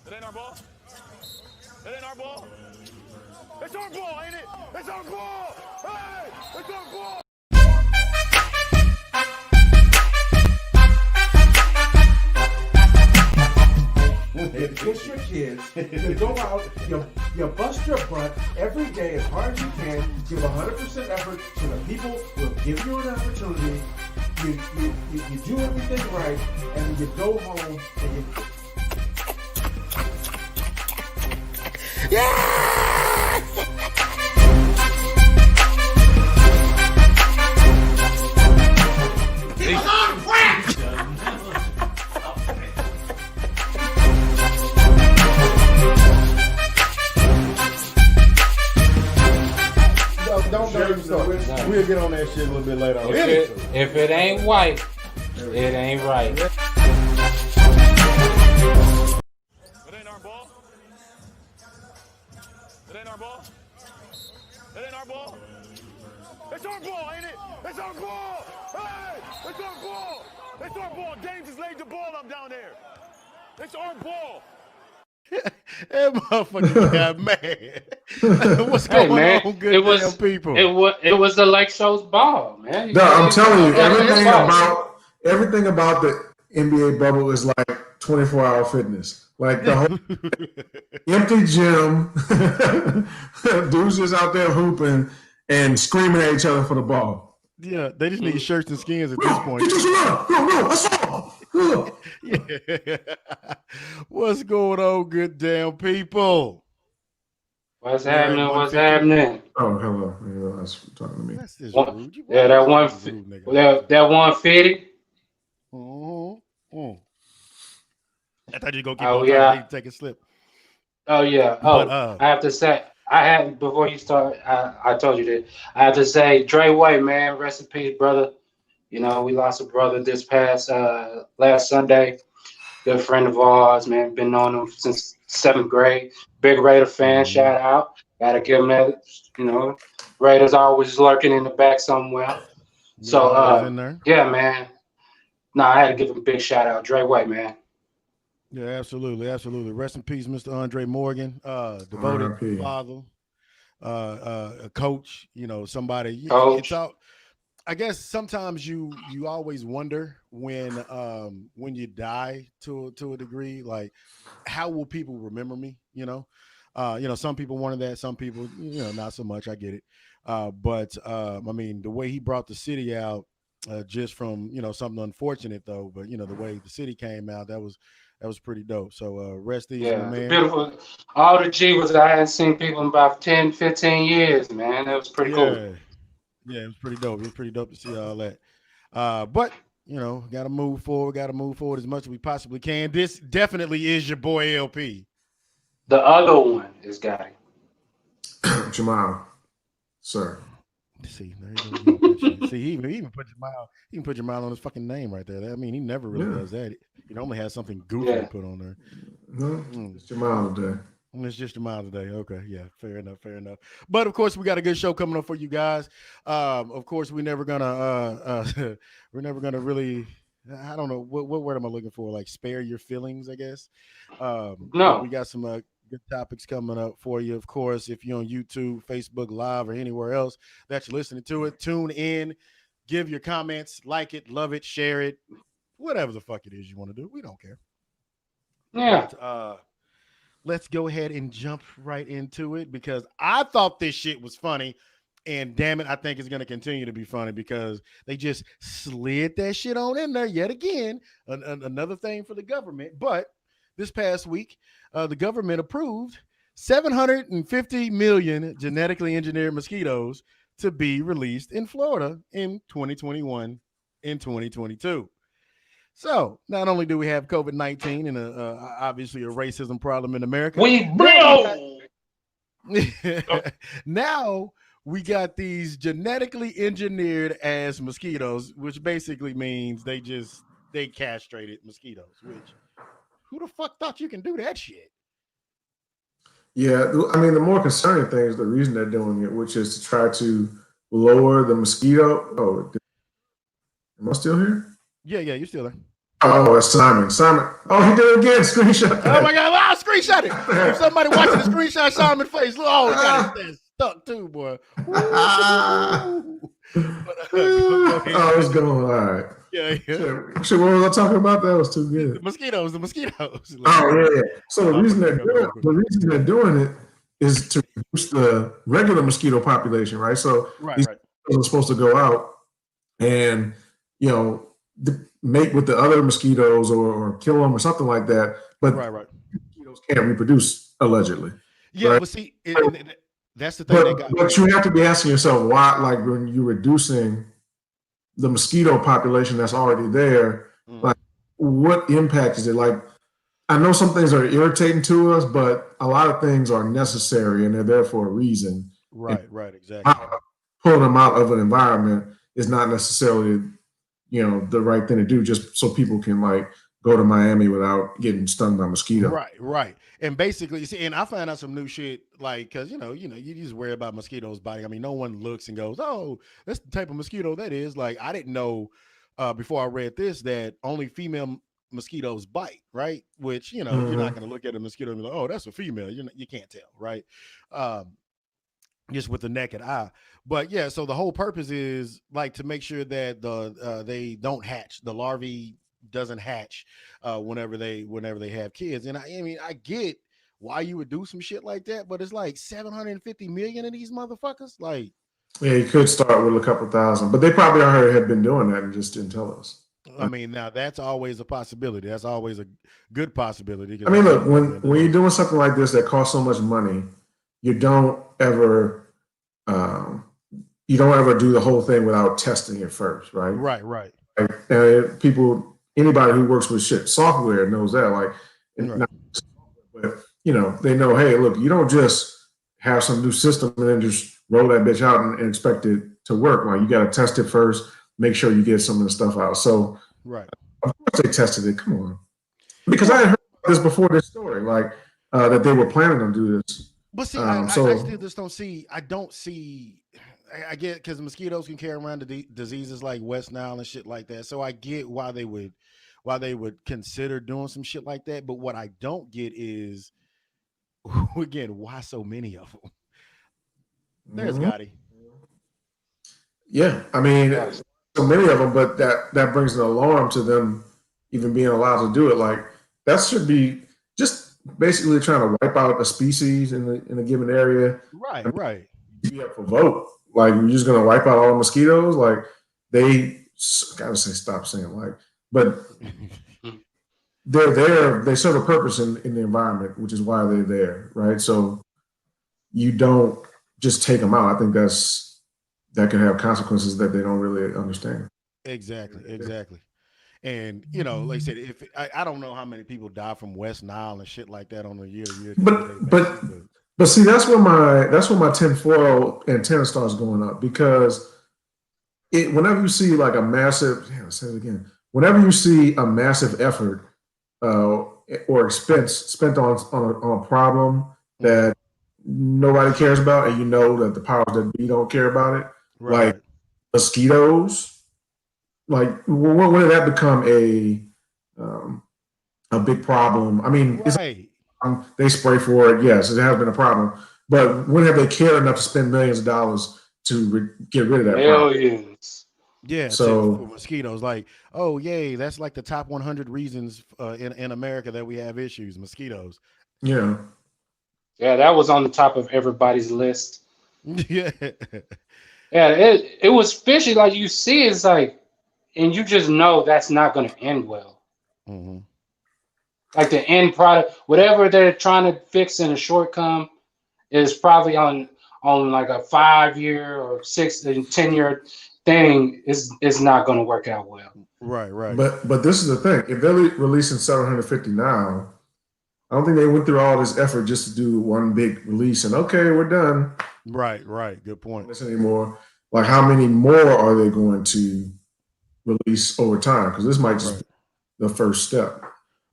It ain't our ball. It ain't our ball. It's our ball, ain't it? It's our ball. Hey, it's our ball. You push your kids, you go out, you bust your butt every day as hard as you can, give 100% effort so that people will give you an opportunity, you do everything right, and you go home and you... Don't even start. We'll get on that shit a little bit later. If it ain't white, it ain't right. It ain't our ball. It ain't our ball. It ain't our ball. It's our ball, ain't it? It's our ball. Hey, it's our ball. It's our ball. James has laid the ball up down there. It's our ball. That motherfucker got mad. What's going on, good damn people? It was the Lake Show's ball, man. No, I'm telling you, everything about the NBA bubble is like 24-hour fitness. Like the whole empty gym, dudes just out there hooping and screaming at each other for the ball. Yeah, they just need shirts and skins at this point. No, that's all. Yeah. What's going on, good damn people? What's happening? What's happening? Oh, hello. Yeah, that's talking to me. That's just rude. Yeah, that 150. Mm-hmm. I thought you were gonna keep Oh, on yeah. talking, take a slip. Oh yeah. Oh, I have to say, before you start, I told you that I have to say, Dre White, man, rest in peace, brother. You know, we lost a brother this past last Sunday. Good friend of ours, man. Been knowing him since 7th grade. Big Raider fan. Mm-hmm. Shout out. Gotta give him that. You know, Raiders always lurking in the back somewhere. So in there. Yeah, man. I had to give him a big shout out, Dre White, man. Yeah, absolutely. Rest in peace, Mr. Andre Morgan, devoted father, a coach. You know, somebody. Coach. It's out. I guess sometimes you always wonder when you die to a degree, like how will people remember me? You know, some people wanted that, some people, not so much. I get it, but I mean, the way he brought the city out, just from something unfortunate though, but the way the city came out, that was pretty dope. So rest easy, my man. Beautiful. All the G was I hadn't seen people in about 10, 15 years, man. That was pretty cool. Yeah, it was pretty dope. It was pretty dope to see all that. But gotta move forward as much as we possibly can. This definitely is your boy LP. The other one is Gati. Jamile, sir. See, there you go. See, he even put Jamile on his fucking name right there. I mean, he never really does that. He normally has something goofy to put on there. No, it's Jamile today. It's just Jamile today. Okay, yeah, fair enough. But of course, we got a good show coming up for you guys. Of course, we're never gonna really. I don't know what word am I looking for? Like spare your feelings, I guess. No, we got some good topics coming up for you. Of course, if you're on YouTube, Facebook Live, or anywhere else that you're listening to it, tune in, give your comments, like it, love it, share it, whatever the fuck it is you want to do. We don't care. Yeah. But, let's go ahead and jump right into it because I thought this shit was funny. And damn it, I think it's going to continue to be funny because they just slid that shit on in there yet again. Another thing for the government. But this past week, the government approved 750 million genetically engineered mosquitoes to be released in Florida in 2021 and 2022. So not only do we have COVID-19 and obviously a racism problem in America, now we got these genetically engineered ass mosquitoes, which basically means they castrated mosquitoes. Which who the fuck thought you can do that shit? Yeah, I mean, the more concerning thing is the reason they're doing it, which is to try to lower the mosquito. Oh, am I still here? Yeah, you're still there. Oh, that's Simon. Simon. Oh, he did it again. Screenshot. Oh my God! I'll screenshot it. If somebody watching the screenshot Simon's face, oh, he got his ass stuck too, boy. Oh, it's going all right. Yeah. Shit, what was I talking about? That was too good. The mosquitoes. Oh yeah. So the reason they're doing it is to reduce the regular mosquito population, right? So these mosquitoes are supposed to go out and mate with the other mosquitoes or kill them or something like that. But mosquitoes can't reproduce allegedly. Yeah, right? but see, that's the thing. But you have to be asking yourself why, like when you're reducing the mosquito population that's already there, like what impact is it? Like, I know some things are irritating to us, but a lot of things are necessary and they're there for a reason. Right, exactly. Pulling them out of an environment is not necessarily, the right thing to do just so people can like go to Miami without getting stung by mosquitoes. Right. And basically, see, and I found out some new shit, like, cause you just worry about mosquitoes biting. I mean, no one looks and goes, oh, that's the type of mosquito that is. Like, I didn't know before I read this that only female mosquitoes bite, right? Which, you're not going to look at a mosquito and be like, oh, that's a female. You can't tell, right? Just with the naked eye. But yeah, so the whole purpose is like to make sure that they don't hatch, the larvae doesn't hatch whenever they have kids. And I mean, I get why you would do some shit like that, but it's like 750 million of these motherfuckers. Like, yeah, you could start with a couple thousand, but they probably already had been doing that and just didn't tell us. I mean, now that's always a possibility. That's always a good possibility. I mean, look, when you're doing something like this that costs so much money, you don't ever do the whole thing without testing it first, right? Right. And anybody who works with software knows that. Like, but they know, hey, look, you don't just have some new system and then just roll that bitch out and expect it to work. Like, you got to test it first, make sure you get some of the stuff out. So, of course they tested it. Come on, because I had heard this before this story, like that they were planning on doing this. But see, I still just don't see. I get because mosquitoes can carry around diseases like West Nile and shit like that. So I get why they would consider doing some shit like that. But what I don't get is, again, why so many of them? There's Gati. Yeah, I mean, so many of them, but that brings an alarm to them even being allowed to do it. Like, that should be just basically trying to wipe out a species in a given area. Right. You have to vote. Like, you're just gonna wipe out all the mosquitoes. Like, they gotta say stop saying like, but they're there. They serve a purpose in the environment, which is why they're there, right? So you don't just take them out. I think that can have consequences that they don't really understand. Exactly. And like I said, if I don't know how many people die from West Nile and shit like that on a year-to-year basis. But see, that's when my tinfoil antenna starts going up, because whenever you see like a massive, whenever you see a massive effort or expense spent on a problem that nobody cares about, and that the powers that be don't care about it, like mosquitoes, like when did that become a big problem? I mean, they spray for it. Yes, it has been a problem. But when have they cared enough to spend millions of dollars to get rid of that problem? Millions. Yeah. So for mosquitoes, like, oh, yay, that's like the top 100 reasons in America that we have issues. Mosquitoes. Yeah. Yeah, that was on the top of everybody's list. Yeah. Yeah, it was fishy. Like, you see, it's like, and you just know that's not going to end well. Mm-hmm. Like, the end product, whatever they're trying to fix in a shortcome, is probably on like a 5-year or 6 and 10-year thing is not going to work out well. Right. But this is the thing: if they're releasing 750 now, I don't think they went through all this effort just to do one big release and okay, we're done. Right. Good point. This anymore. Like, how many more are they going to release over time? Because this might just be the first step.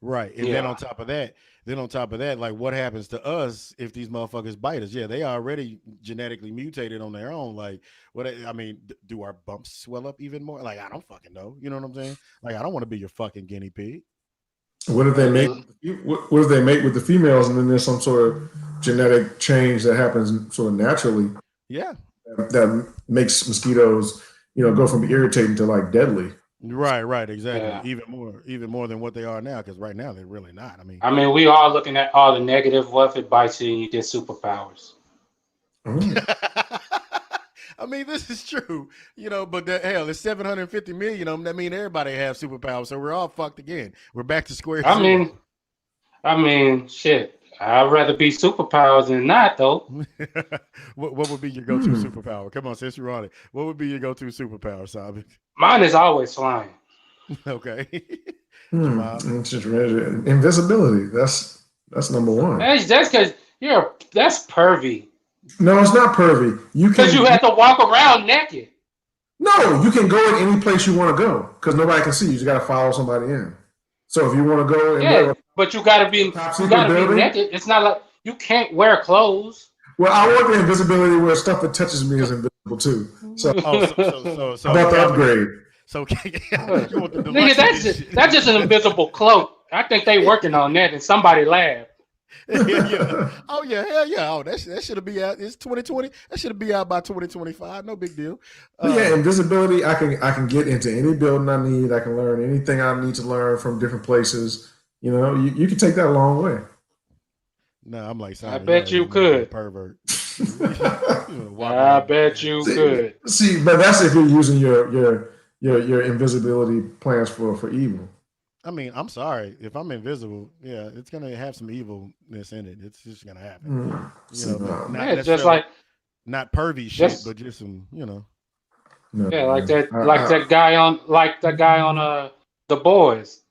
Right. And then on top of that, then on top of that, like what happens to us if these motherfuckers bite us? Yeah, they already genetically mutated on their own. Like, what? I mean, do our bumps swell up even more? Like, I don't fucking know. You know what I'm saying? Like, I don't want to be your fucking guinea pig. What if they make? What if they make with the females, and then there's some sort of genetic change that happens sort of naturally? Yeah, that makes mosquitoes, go from irritating to like deadly. Right, exactly. Yeah. Even more than what they are now, because right now they're really not. I mean, we are looking at all the negative. What if it bites you and you get superpowers? I mean, this is true, but hell, it's 750 million of them. That means everybody have superpowers, so we're all fucked again. We're back to square zero. I mean, shit. I'd rather be superpowers than not, though. What would be your go-to superpower? Come on, since you're on it, what would be your go-to superpower, Sabi? Mine is always flying. Okay. Invisibility. That's number one. That's because that's pervy. No, it's not pervy. Because you have to walk around naked. No, you can go in any place you want to go because nobody can see you. You just got to follow somebody in. So if you want to go, but you got to be naked. It's not like you can't wear clothes. Well, I want the invisibility where stuff that touches me is invisible too. So, so about the upgrade. So, nigga, that's just an invisible cloak. I think they working on that in somebody lab. Yeah. Oh yeah, hell yeah. Oh, that should be out. It's 2020. That should be out by 2025. No big deal. Invisibility. I can get into any building I need. I can learn anything I need to learn from different places. You can take that a long way. No, I'm like, I bet you could. Pervert. I bet you could. See, but that's if you're using your invisibility plans for evil. I mean, I'm sorry. If I'm invisible, yeah, it's gonna have some evilness in it. It's just gonna happen. Not pervy shit, but just some, like that guy on The Boys.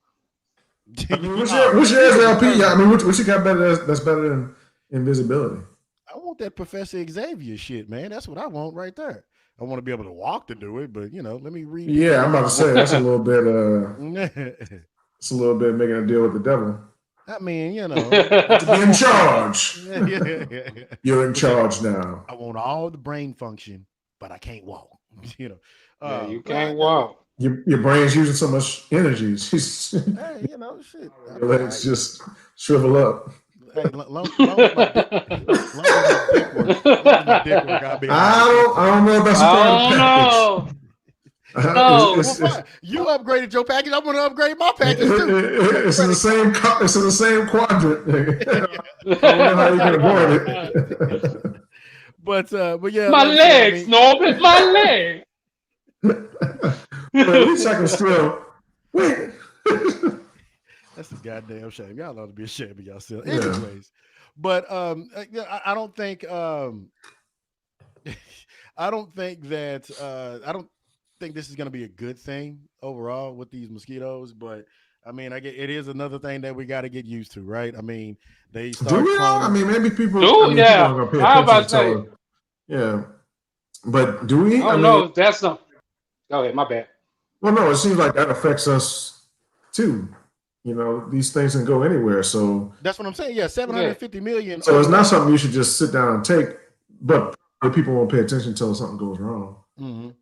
What's your SLP? I mean, what you got that's better than invisibility? I want that Professor Xavier shit, man. That's what I want right there. I want to be able to walk to do it, but let me read. Yeah, I'm about to say that's a little bit. It's a little bit making a deal with the devil. I mean, to be in charge. You're in charge now. I want all the brain function, but I can't walk. You can't walk. Your brain's using so much energy. Hey, shit. Your legs just shrivel up. Hey, long as my dick work, I don't know if that's a part of the package. No, you upgraded your package. I'm going to upgrade my package too. It's in the same. It's in the same quadrant. I don't know how you can avoid it. But yeah, my legs, Norbert, my legs. At least I can still wait. That's a goddamn shame. Y'all ought to be ashamed of yourself. Anyways, but I don't think I don't think this is going to be a good thing overall with these mosquitoes, but I mean, it is another thing that we got to get used to, right? I mean, they start. Do we? I mean, maybe people. How about say? Yeah, but do we? I know that's not. Go ahead, my bad. Well, no, it seems like that affects us too. These things can go anywhere. So that's what I'm saying. Yeah, 750 million. So it's not something you should just sit down and take, but people won't pay attention until something goes wrong. Mm-hmm.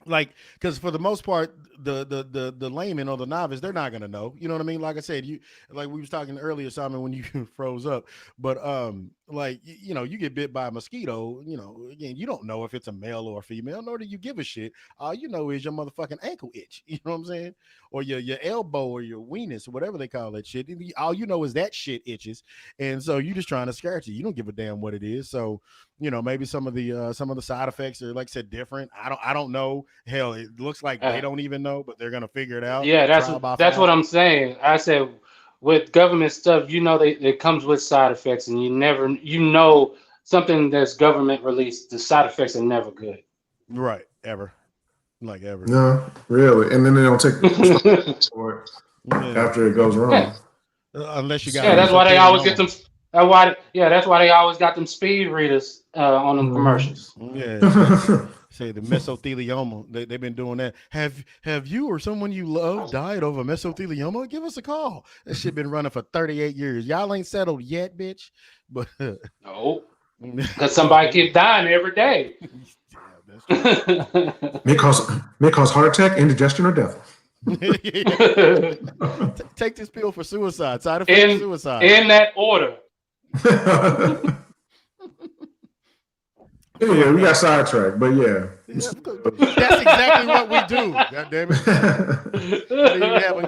Like, because for the most part, the layman or the novice, they're not gonna know. You know what I mean? Like I said, like we was talking earlier, Simon, when you froze up. But you get bit by a mosquito. Again, you don't know if it's a male or a female, nor do you give a shit. All you know is your motherfucking ankle itch. You know what I'm saying? Or your elbow or your weenus, or whatever they call that shit. All you know is that shit itches, and so you just trying to scratch it. You don't give a damn what it is. So maybe some of the side effects are, like I said, different. I don't know. Hell, it looks like they don't even know, but they're gonna figure it out. Yeah, that's what I'm saying. I said with government stuff, it comes with side effects, and something that's government released, the side effects are never good. Right, ever. Like ever. No, really. And then they don't take for it after it goes wrong. Unless you got that's why they always get them. That's why they always got them speed readers on them commercials. Yeah. Say the mesothelioma. They've been doing that. Have you or someone you love died over mesothelioma? Give us a call. That shit been running for 38 years. Y'all ain't settled yet, bitch. But No, because somebody keep dying every day. Yeah, May cause heart attack, indigestion, or death. Take this pill for suicide. Side effect of suicide. In that order. Yeah, we got sidetracked, but yeah. That's exactly what we do. God damn it.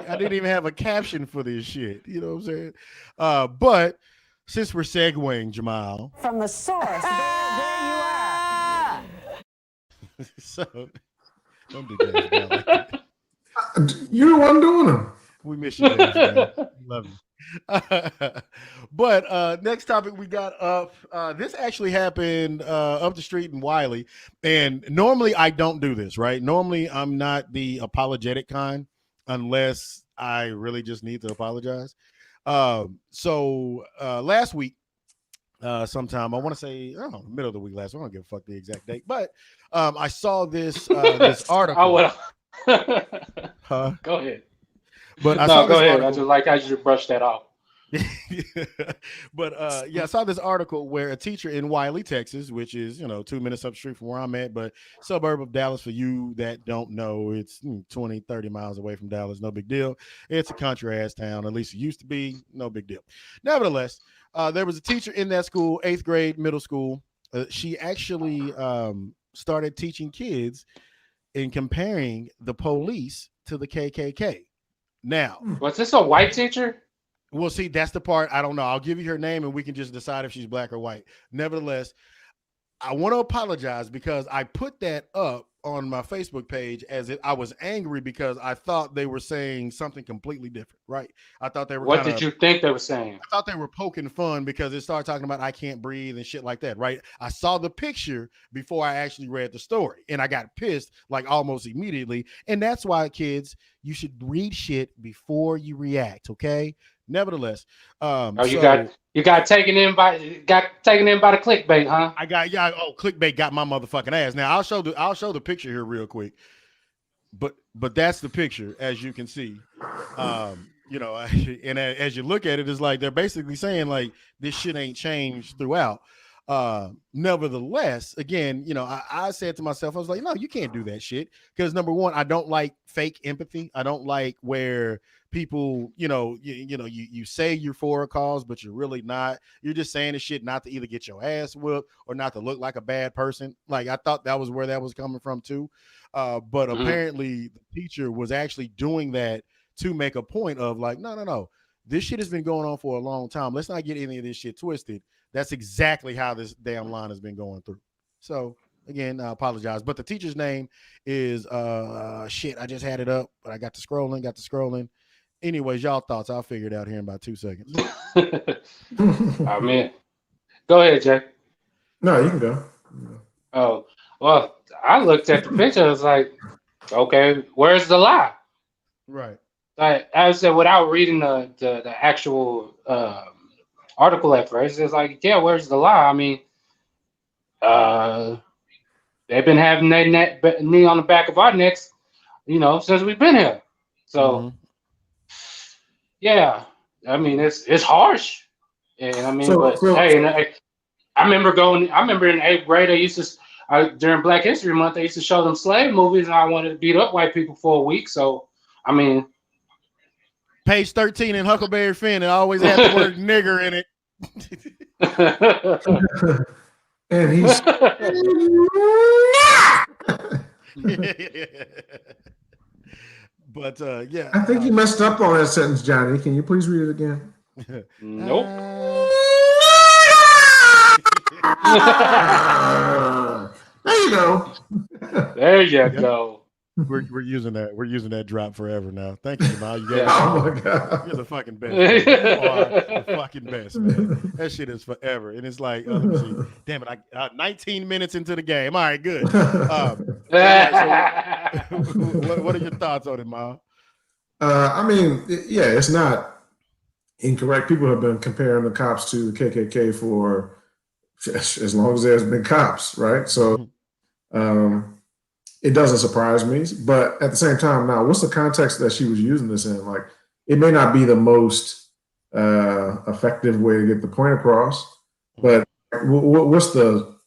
I didn't even have a caption for this shit. You know what I'm saying? But since we're segueing, Jamile. From the source, there you are. So, don't do that. You're the one doing them. We miss you, man. Love you. But next topic we got up. This actually happened up the street in Wylie, and normally I don't do this, right? Normally I'm not the apologetic kind unless I really just need to apologize. So last week, sometime I want to say, I don't know, middle of the week last week. I don't give a fuck the exact date, but I saw this this article. Huh? Go ahead. But I go ahead. Article. I just like how you brushed that off. But I saw this article where a teacher in Wylie, Texas, which is 2 minutes up the street from where I'm at, but suburb of Dallas. For you that don't know, it's 20-30 miles away from Dallas. No big deal. It's a country ass town, at least it used to be. No big deal. Nevertheless, there was a teacher in that school, 8th grade, middle school. She actually started teaching kids in comparing the police to the KKK. Now, was this a white teacher? Well, see, that's the part I don't know. I'll give you her name and we can just decide if she's black or white. Nevertheless, I want to apologize because I put that up on my Facebook page as if I was angry because I thought they were saying something completely different, right? I thought they were. What did you think they were saying? I thought they were poking fun because it started talking about I can't breathe and shit like that, right? I saw the picture before I actually read the story and I got pissed like almost immediately. And that's why, kids, you should read shit before you react, okay? Nevertheless, you got taken in by the clickbait, huh? Clickbait got my motherfucking ass. Now I'll show the picture here real quick. But that's the picture, as you can see. And as you look at it, it's like they're basically saying like this shit ain't changed throughout. Nevertheless, again, I said to myself, I was like, no, you can't do that shit. Because number one, I don't like fake empathy. I don't like where people, you say you're for a cause, but you're really not. You're just saying this shit not to either get your ass whooped or not to look like a bad person. Like I thought that was where that was coming from too. But apparently the teacher was actually doing that to make a point of like, no. This shit has been going on for a long time. Let's not get any of this shit twisted. That's exactly how this damn line has been going through. So again, I apologize. But the teacher's name is shit. I just had it up, but I got to scrolling. Anyways, y'all thoughts. I'll figure it out here in about 2 seconds. I mean, go ahead, Jay. No, you can go. Oh, well, I looked at the picture. I was like, okay, where's the lie? Right. Like I said, without reading the actual article at first, it's like, yeah, where's the lie? I mean, they've been having their knee on the back of our necks, since we've been here. So, yeah, I mean, it's harsh, and I mean, hey, I remember in 8th grade, I used to during Black History Month, they used to show them slave movies, and I wanted to beat up white people for a week. So, I mean. Page 13 in Huckleberry Finn, it always had the word nigger in it. And he's but yeah. I think you messed up on that sentence, Johnny. Can you please read it again? Nope. There you go. There you go. We're using that. We're using that drop forever now. Thank you, Jamal. You guys. Oh my God. You're the fucking best. Man. You are the fucking best, man. That shit is forever. And it's like, let me see. Damn it. 19 minutes into the game. All right, good. So, what are your thoughts on it, Mal? I mean, yeah, it's not incorrect. People have been comparing the cops to the KKK for as long as there's been cops, right? So, it doesn't surprise me. But at the same time, now, what's the context that she was using this in? Like, it may not be the most effective way to get the point across, but what's the,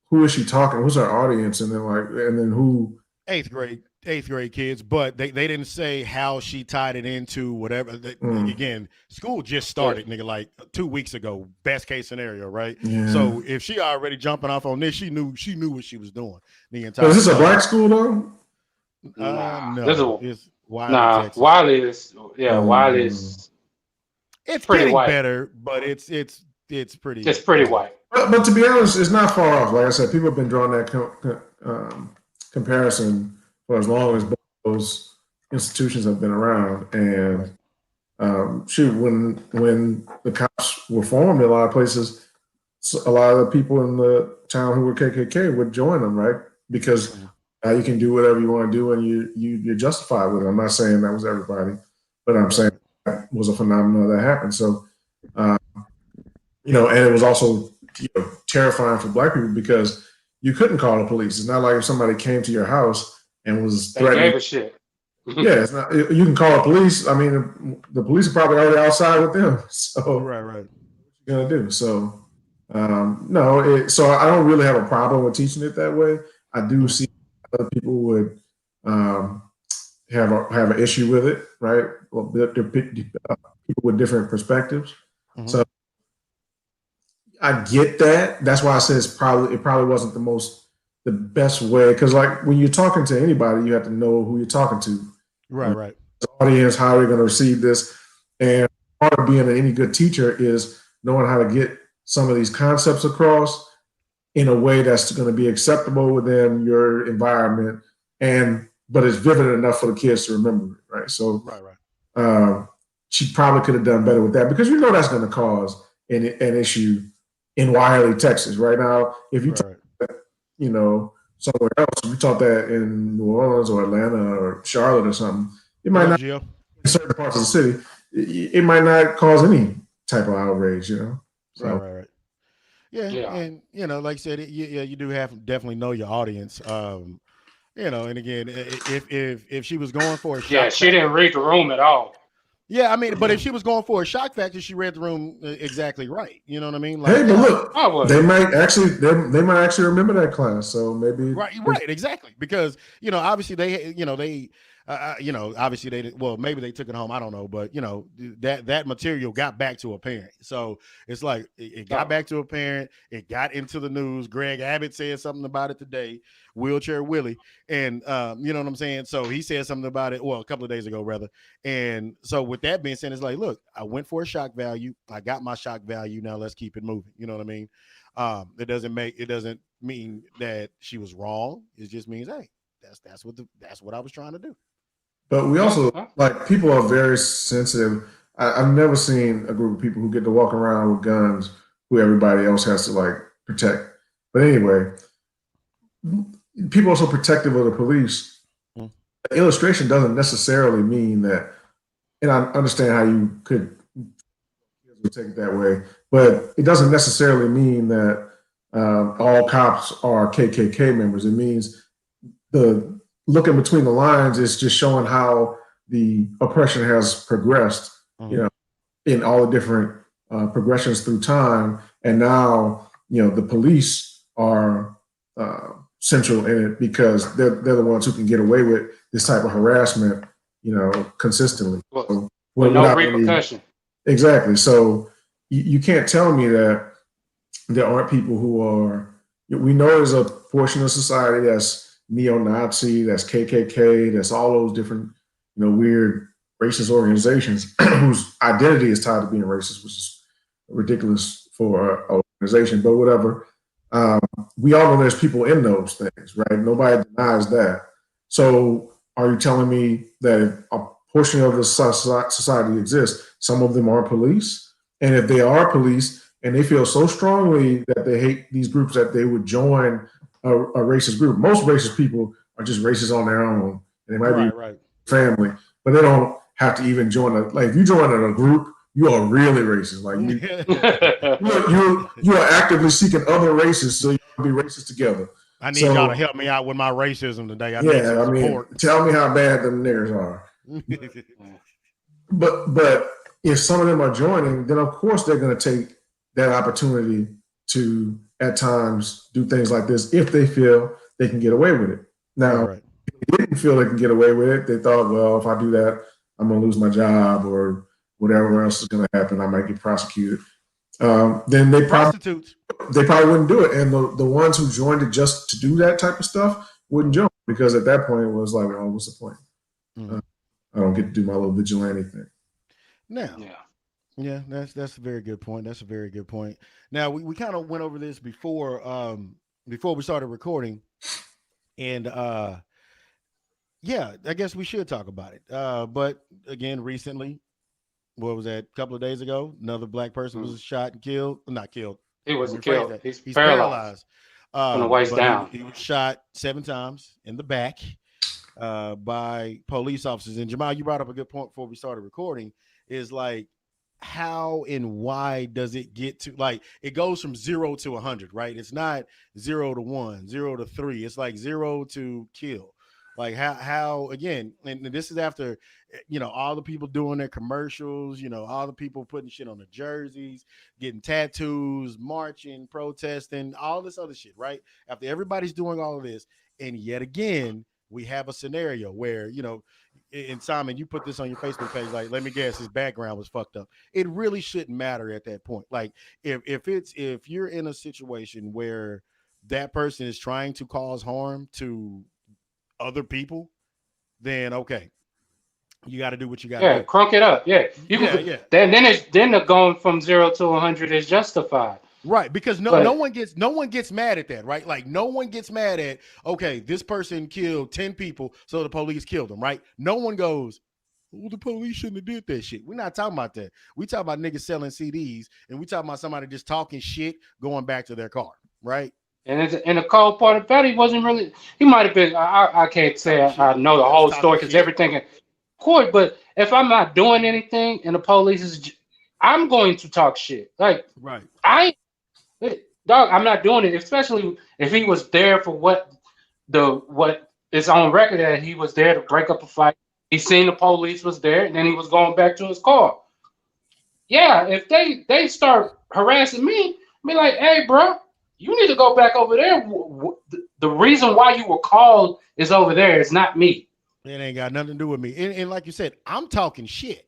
who is she talking? Who's her audience? And then who? Eighth grade kids, but they didn't say how she tied it into whatever. Again, school just started, nigga, like 2 weeks ago. Best case scenario, right? Yeah. So if she already jumping off on this, she knew what she was doing the entire. Is this a black school though? No, it's Wylie, nah. Texas. Wylie is Wylie is. It's pretty getting white. better, but it's pretty. It's pretty white. But to be honest, it's not far off. Like I said, people have been drawing that comparison for as long as those institutions have been around. And when the cops were formed in a lot of places, a lot of the people in the town who were KKK would join them, right? Because now you can do whatever you want to do, and you're justified with it. I'm not saying that was everybody, but I'm saying that was a phenomenon that happened. So, and it was also terrifying for black people because you couldn't call the police. It's not like if somebody came to your house and was threatening. They gave a shit. Yeah, it's not. You can call the police. I mean, the police are probably already outside with them. So, right. What you gonna do? So, no. So I don't really have a problem with teaching it that way. I do see other people would have an issue with it, right? Well, they're people with different perspectives. So I get that. That's why I said it probably wasn't the best way, because like when you're talking to anybody, you have to know who you're talking to. Right. The audience, how they're going to receive this, and part of being any good teacher is knowing how to get some of these concepts across in a way that's going to be acceptable within your environment, but it's vivid enough for the kids to remember it, right? So, she probably could have done better with that, because that's going to cause an issue in Wylie, Texas. Right now, if you talk, somewhere else, if you taught that in New Orleans or Atlanta or Charlotte or something, it might not. In certain parts of the city, it might not cause any type of outrage. So. Right. Yeah, and like I said, you do have to definitely know your audience. And again, if she was going for a shock she didn't read the room at all. Yeah, I mean, but if she was going for a shock factor, she read the room exactly right. You know what I mean? Like, hey, but look, they might actually remember that class. So maybe right, exactly, because obviously they obviously they did, well, maybe they took it home, I don't know, but that material got back to a parent. So it's like it got back to a parent, it got into the news. Greg Abbott said something about it today, Wheelchair Willie, and you know what I'm saying? So he said something about it, well, a couple of days ago rather. And so with that being said, it's like, look, I went for a shock value, I got my shock value, now let's keep it moving. You know what I mean? It doesn't mean that she was wrong. It just means, hey, that's what I was trying to do. But we also, like, people are very sensitive. I've never seen a group of people who get to walk around with guns who everybody else has to, like, protect. But anyway, people are so protective of the police. The illustration doesn't necessarily mean that, and I understand how you could take it that way, but it doesn't necessarily mean that all cops are KKK members. It means the looking between the lines is just showing how the oppression has progressed, in all the different progressions through time. And now, the police are central in it because they're the ones who can get away with this type of harassment, consistently. With no repercussion. Exactly. So you can't tell me that there aren't people who are, we know there's a portion of society that's neo-Nazi, that's KKK, that's all those different, weird racist organizations whose identity is tied to being racist, which is ridiculous for an organization, but whatever. We all know there's people in those things, right? Nobody denies that. So are you telling me that if a portion of the society exists, some of them are police? And if they are police and they feel so strongly that they hate these groups that they would join a racist group. Most racist people are just racist on their own. And they might be family, but they don't have to even join like if you join a group, you are really racist. Like you are actively seeking other races so you can be racist together. I need y'all to help me out with my racism today. I need some support. Tell me how bad them niggers are. But if some of them are joining, then of course they're going to take that opportunity to at times do things like this if they feel they can get away with it. Now, if they didn't feel they can get away with it, they thought, well, if I do that, I'm going to lose my job or whatever else is going to happen. I might get prosecuted. Then they probably wouldn't do it. And the ones who joined it just to do that type of stuff wouldn't join, because at that point it was like, well, what's the point? I don't get to do my little vigilante thing. Now, yeah, that's a very good point. That's a very good point. Now we kind of went over this before we started recording, and yeah, I guess we should talk about it. But again, recently, what was that? A couple of days ago, another black person was shot and killed. Not killed. He wasn't killed. He's paralyzed. From the waist down. He was shot 7 times in the back by police officers. And Jamal, you brought up a good point before we started recording. Is like, how and why does it get to, like, it goes from 0 to 100, right? It's not 0 to 1, 0 to 3. It's like 0 to kill. Like how again, and this is after, all the people doing their commercials, all the people putting shit on the jerseys, getting tattoos, marching, protesting, all this other shit, right? After everybody's doing all of this, and yet again, we have a scenario where, and Simon, you put this on your Facebook page, like, let me guess, his background was fucked up. It really shouldn't matter at that point. Like, if you're in a situation where that person is trying to cause harm to other people, then okay, you got to do what you got to do. Crunk it up. Yeah. Then the going from 0 to 100 is justified. Right, because no one gets mad at that, right? Like, no one gets mad at, okay, this person killed 10 people, so the police killed them, right? No one goes, well, the police shouldn't have did that shit. We're not talking about that. We talk about niggas selling CDs, and we talking about somebody just talking shit, going back to their car, right? And the cold part about it, he wasn't really. He might have been. I can't say I know the whole story because everything in court. But if I'm not doing anything and the police is, I'm going to talk shit. Like, right? I'm not doing it. Especially if he was there for what is on record that he was there to break up a fight. He seen the police was there, and then he was going back to his car. Yeah, if they start harassing me, be like, hey, bro. You need to go back over there. The reason why you were called is over there. It's not me. It ain't got nothing to do with me. And like you said, I'm talking shit.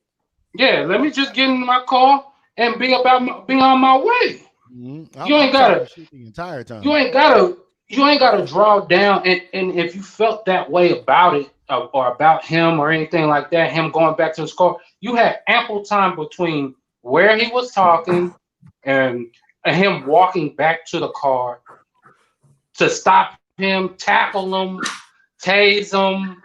Yeah, let me just get in my car and be on my way. Mm-hmm. You ain't gotta the entire time. You ain't gotta draw down. And if you felt that way about it or about him or anything like that, him going back to his car, you had ample time between where he was talking and him walking back to the car to stop him, tackle him, tase him,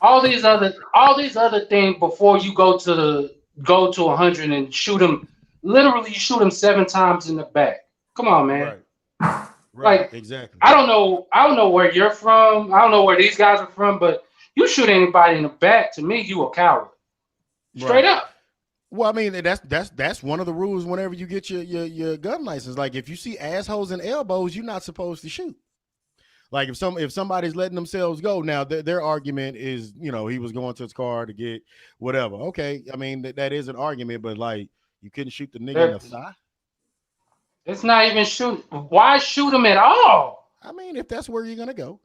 all these other things before you go to 100 and shoot him. Literally, you shoot him 7 times in the back. Come on, man. Right. Like, exactly. I don't know where you're from. I don't know where these guys are from, but you shoot anybody in the back, to me, you a coward. Straight up. Well, I mean, that's one of the rules whenever you get your gun license. Like, if you see assholes and elbows, you're not supposed to shoot. Like, if somebody's letting themselves go, now their argument is, he was going to his car to get whatever. Okay, I mean, that is an argument, but like, you couldn't shoot the nigga in the thigh. It's not even shoot. Why shoot him at all? I mean, if that's where you're gonna go,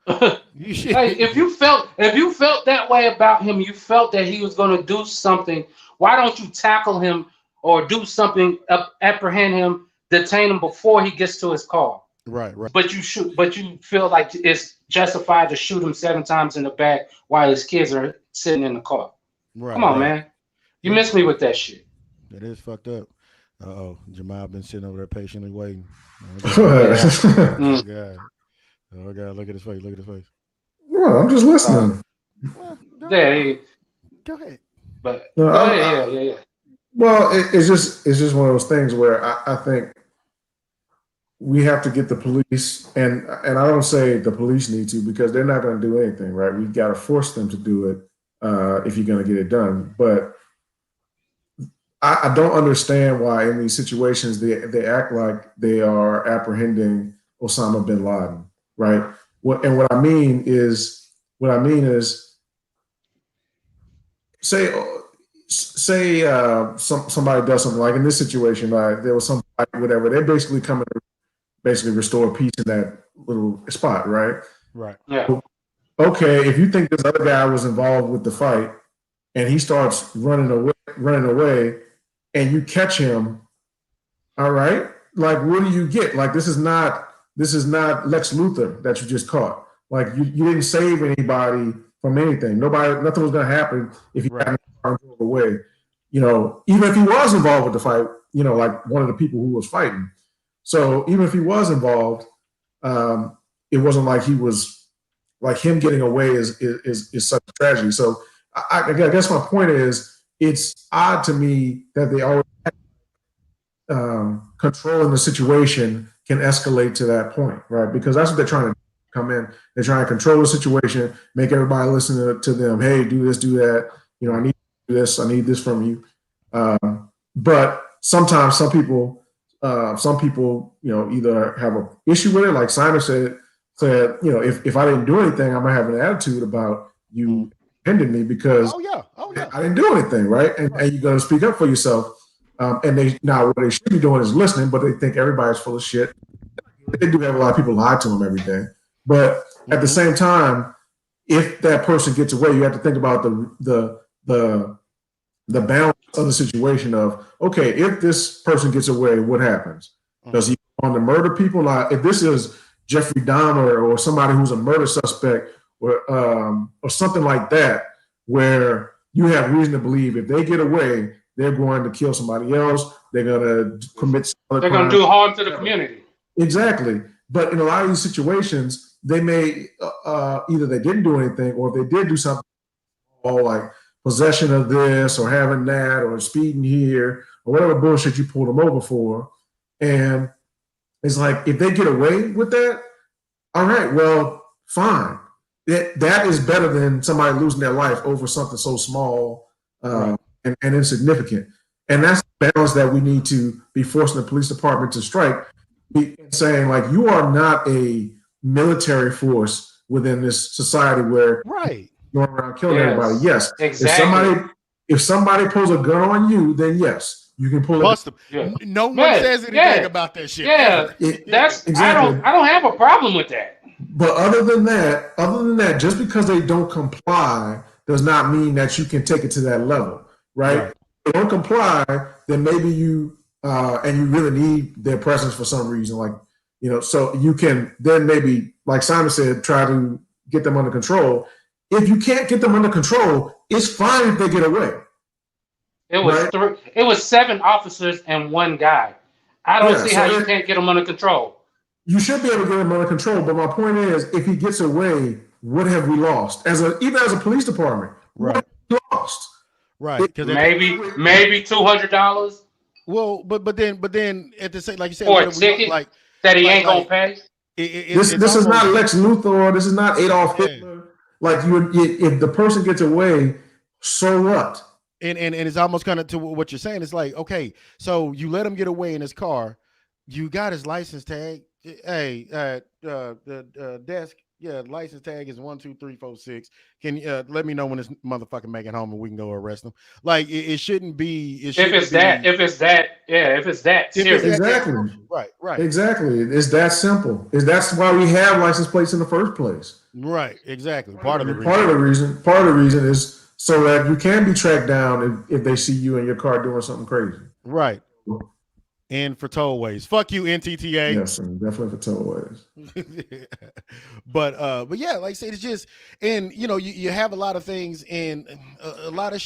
you should. Hey, if you felt that way about him, you felt that he was gonna do something. Why don't you tackle him or do something, apprehend him, detain him before he gets to his car? Right. But you feel like it's justified to shoot him 7 times in the back while his kids are sitting in the car. Right. Come on, man. You missed me with that shit. That is fucked up. Jamal been sitting over there patiently waiting. Oh, God. Oh, God. Look at his face. Well, I'm just listening. Go ahead. But no, yeah. Well, it's just one of those things where I think we have to get the police, and I don't say the police need to, because they're not going to do anything, right? We've got to force them to do it if you're going to get it done. But I don't understand why in these situations they act like they are apprehending Osama bin Laden, right? What I mean is, say somebody does something like in this situation, like there was some fight, whatever. They basically come in to basically restore peace in that little spot, right? Right. Yeah. Okay, if you think this other guy was involved with the fight and he starts running away, and you catch him, all right, like what do you get? Like this is not Lex Luthor that you just caught. Like you didn't save anybody from anything. Nothing was going to happen if he got drove away. You know, even if he was involved with the fight, you know, like one of the people who was fighting. So even if he was involved, it wasn't like he was. Like him getting away is such a tragedy. So I guess my point is, it's odd to me that they always controlling the situation can escalate to that point, right? Because that's what they're trying to come in. They're trying to control the situation, make everybody listen to them. Hey, do this, do that. You know, I need this. I need this from you. But sometimes some people, you know, either have an issue with it, like Simon said, you know, if I didn't do anything, I might have an attitude about you ending me because I didn't do anything, right? And you're going to speak up for yourself. And what they should be doing is listening, but they think everybody's full of shit. They do have a lot of people lie to them every day. But at the same time, if that person gets away, you have to think about the balance of the situation of, okay, if this person gets away, what happens? Does he go on to murder people? Now, if this is Jeffrey Dahmer or somebody who's a murder suspect or something like that, where you have reason to believe if they get away, they're going to kill somebody else. They're going to commit some other crime. They're going to do harm to the community. Exactly. But in a lot of these situations, they may either they didn't do anything, or if they did do something, like possession of this or having that or speeding here or whatever bullshit you pulled them over for. And it's like, if they get away with that, all right, well, fine. That is better than somebody losing their life over something so small and insignificant. And that's the balance that we need to be forcing the police department to strike, saying, like, you are not a military force within this society where you're going around killing everybody. Yes, exactly. If somebody pulls a gun on you, then yes. You can pull Bust them. Yeah. No one says anything about that shit. Yeah, that's exactly. I don't have a problem with that. But other than that, just because they don't comply does not mean that you can take it to that level, right? If they don't comply, then maybe you and you really need their presence for some reason, like, you know, so you can then maybe, like Simon said, try to get them under control. If you can't get them under control, it's fine if they get away. It was it was 7 officers and 1 guy. I don't see how you can't get them under control. You should be able to get him under control, but my point is, if he gets away, what have we lost? Even as a police department, what have we lost? Right? Because maybe $200. Well, but then at the same, like you said, for a ticket like that he ain't gonna pay. This is not Lex Luthor. This is not Adolf Hitler. Like if the person gets away, so what? And it's almost kind of to what you're saying. It's like, okay, so you let him get away in his car, you got his license tag. Hey, the desk, license tag is 12346. Can you let me know when this motherfucker make it home and we can go arrest him? Like it shouldn't be. If it's that serious. Exactly. Right. Exactly. It's that simple. That's why we have license plates in the first place. Right. Exactly. Part of the reason is so that you can be tracked down if they see you in your car doing something crazy. Right. And for tollways. Fuck you, NTTA. Yes, definitely for tollways. But yeah, like I said, it's just, and you know, you have a lot of things and a lot of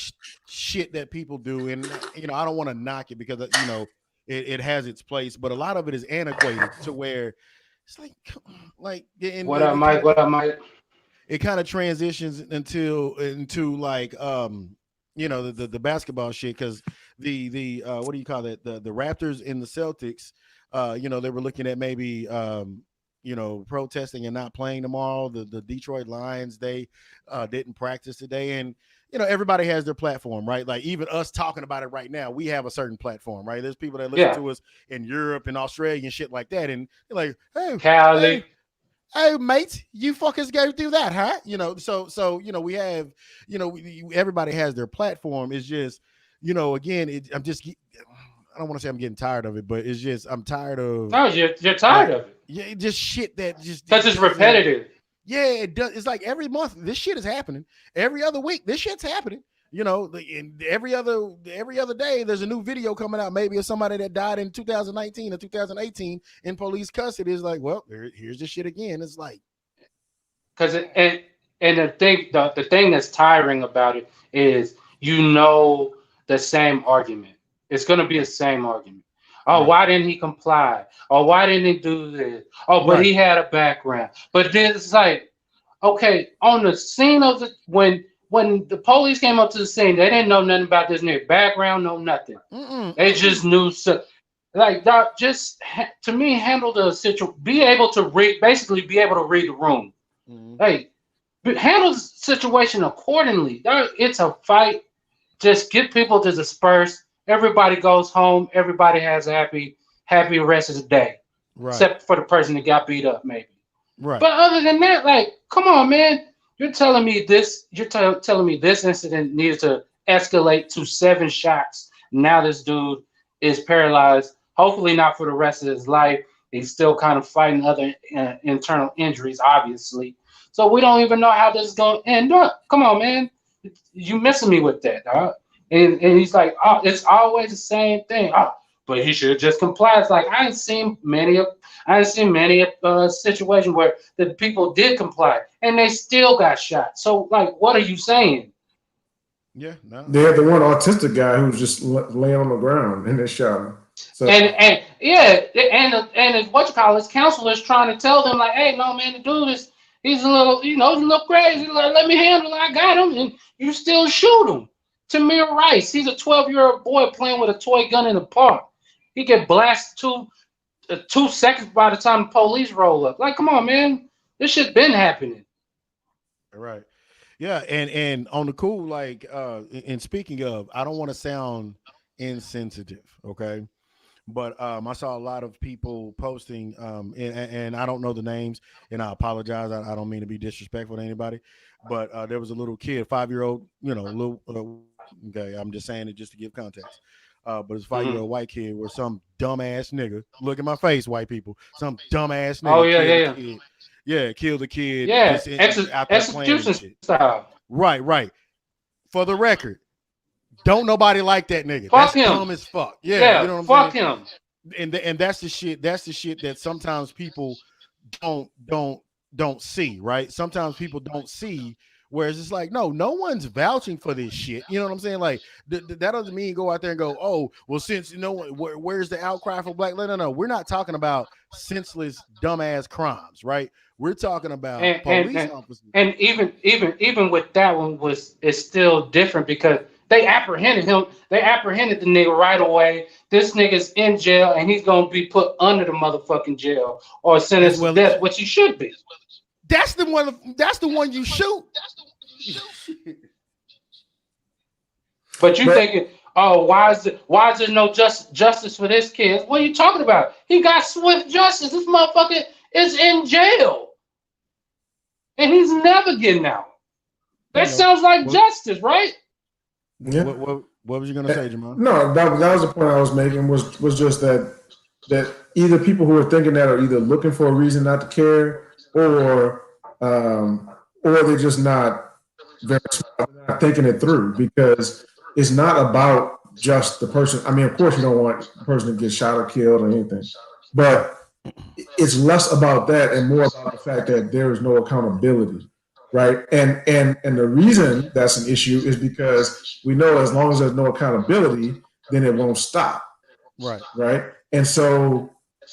shit that people do, and you know, I don't want to knock it because you know it has its place, but a lot of it is antiquated to where it's like. What up, Mike? It kind of transitions into like you know, the basketball shit, because the what do you call it, the Raptors and the Celtics, you know, they were looking at maybe you know, protesting and not playing tomorrow. The Detroit Lions, they didn't practice today, and you know, everybody has their platform, right? Like even us talking about it right now, we have a certain platform, right? There's people that listen to us in Europe and Australia and shit like that, and they're like, hey, Cali. hey mates, you fuckers go through that, huh? So we have, everybody has their platform. It's just, again, I don't want to say I'm getting tired of it, but it's just I'm tired of No, you're tired like, of it. yeah, just shit that just Because it it's doesn't. repetitive. Yeah, it does. It's like every month this shit is happening. Every other week this shit's happening. And every other day there's a new video coming out, maybe of somebody that died in 2019 or 2018 in police custody. It's like, well, here's this shit again. It's like, Because and the thing that's tiring about it is the same argument. It's gonna be the same argument. Oh, right. why didn't he comply? Oh, why didn't he do this? Oh, but he had a background. But then it's like, okay, on the scene of when the police came up to the scene, they didn't know nothing about this nigga background, no nothing. They just knew like doc, to me handle the situation, be able to read the room. Hey, handle the situation accordingly. It's a fight. Just get people to disperse. Everybody goes home. Everybody has a happy rest of the day, except for the person that got beat up, maybe. Right. But other than that, like, come on, man. You're telling me this. You're telling me this incident needed to escalate to 7 shots. Now this dude is paralyzed. Hopefully not for the rest of his life. He's still kind of fighting other internal injuries, obviously. So we don't even know how this is going to end up. Come on, man. You missing me with that, dog. And he's like, oh, it's always the same thing. Oh, but he should just comply. It's like I ain't seen many situations where the people did comply and they still got shot. So, like, what are you saying? Yeah, no. They had the one autistic guy who was just laying on the ground and they shot him. So, and what you call his counselors trying to tell them like, hey, no, man, the dude is he's a little crazy. Like, let me handle it. I got him, and you still shoot him. Tamir Rice, he's a 12-year-old boy playing with a toy gun in the park. He get blasted 2 seconds by the time the police roll up. Like, come on, man, this shit been happening. Right. Yeah, and on the cool, like, and speaking of, I don't want to sound insensitive, okay? But I saw a lot of people posting, and I don't know the names, and I apologize. I don't mean to be disrespectful to anybody, but there was a little kid, 5-year-old, okay, I'm just saying it just to give context. But it's a 5-year-old white kid where some dumbass nigga, look at my face, white people, some dumbass nigga killed the kid. Yeah, execution style. Right. For the record, don't nobody like that nigga. Fuck that's him. Dumb as fuck. Yeah, you know what I'm saying? Him. And that's the shit. That's the shit that sometimes people don't see. Right? Sometimes people don't see. Whereas it's like, no one's vouching for this shit. You know what I'm saying? Like that doesn't mean go out there and go, oh, well, since where's the outcry for black? No. We're not talking about senseless, dumbass crimes, right? We're talking about police officers. And even with that one it's still different because they apprehended him. They apprehended the nigga right away. This nigga's in jail and he's gonna be put under the motherfucking jail or sentenced to death, which he should be. That's the one you shoot. But you thinking, oh, why is there no justice for this kid? What are you talking about? He got swift justice. This motherfucker is in jail. And he's never getting out. That sounds like justice, right? Yeah. What was you gonna say, Jamal? No, that was the point I was making. Was just that either people who are thinking that are either looking for a reason not to care, or they're just not thinking it through, because it's not about just the person. I mean, of course, you don't want the person to get shot or killed or anything, but it's less about that and more about the fact that there is no accountability, right? And the reason that's an issue is because we know as long as there's no accountability, then it won't stop, right? And so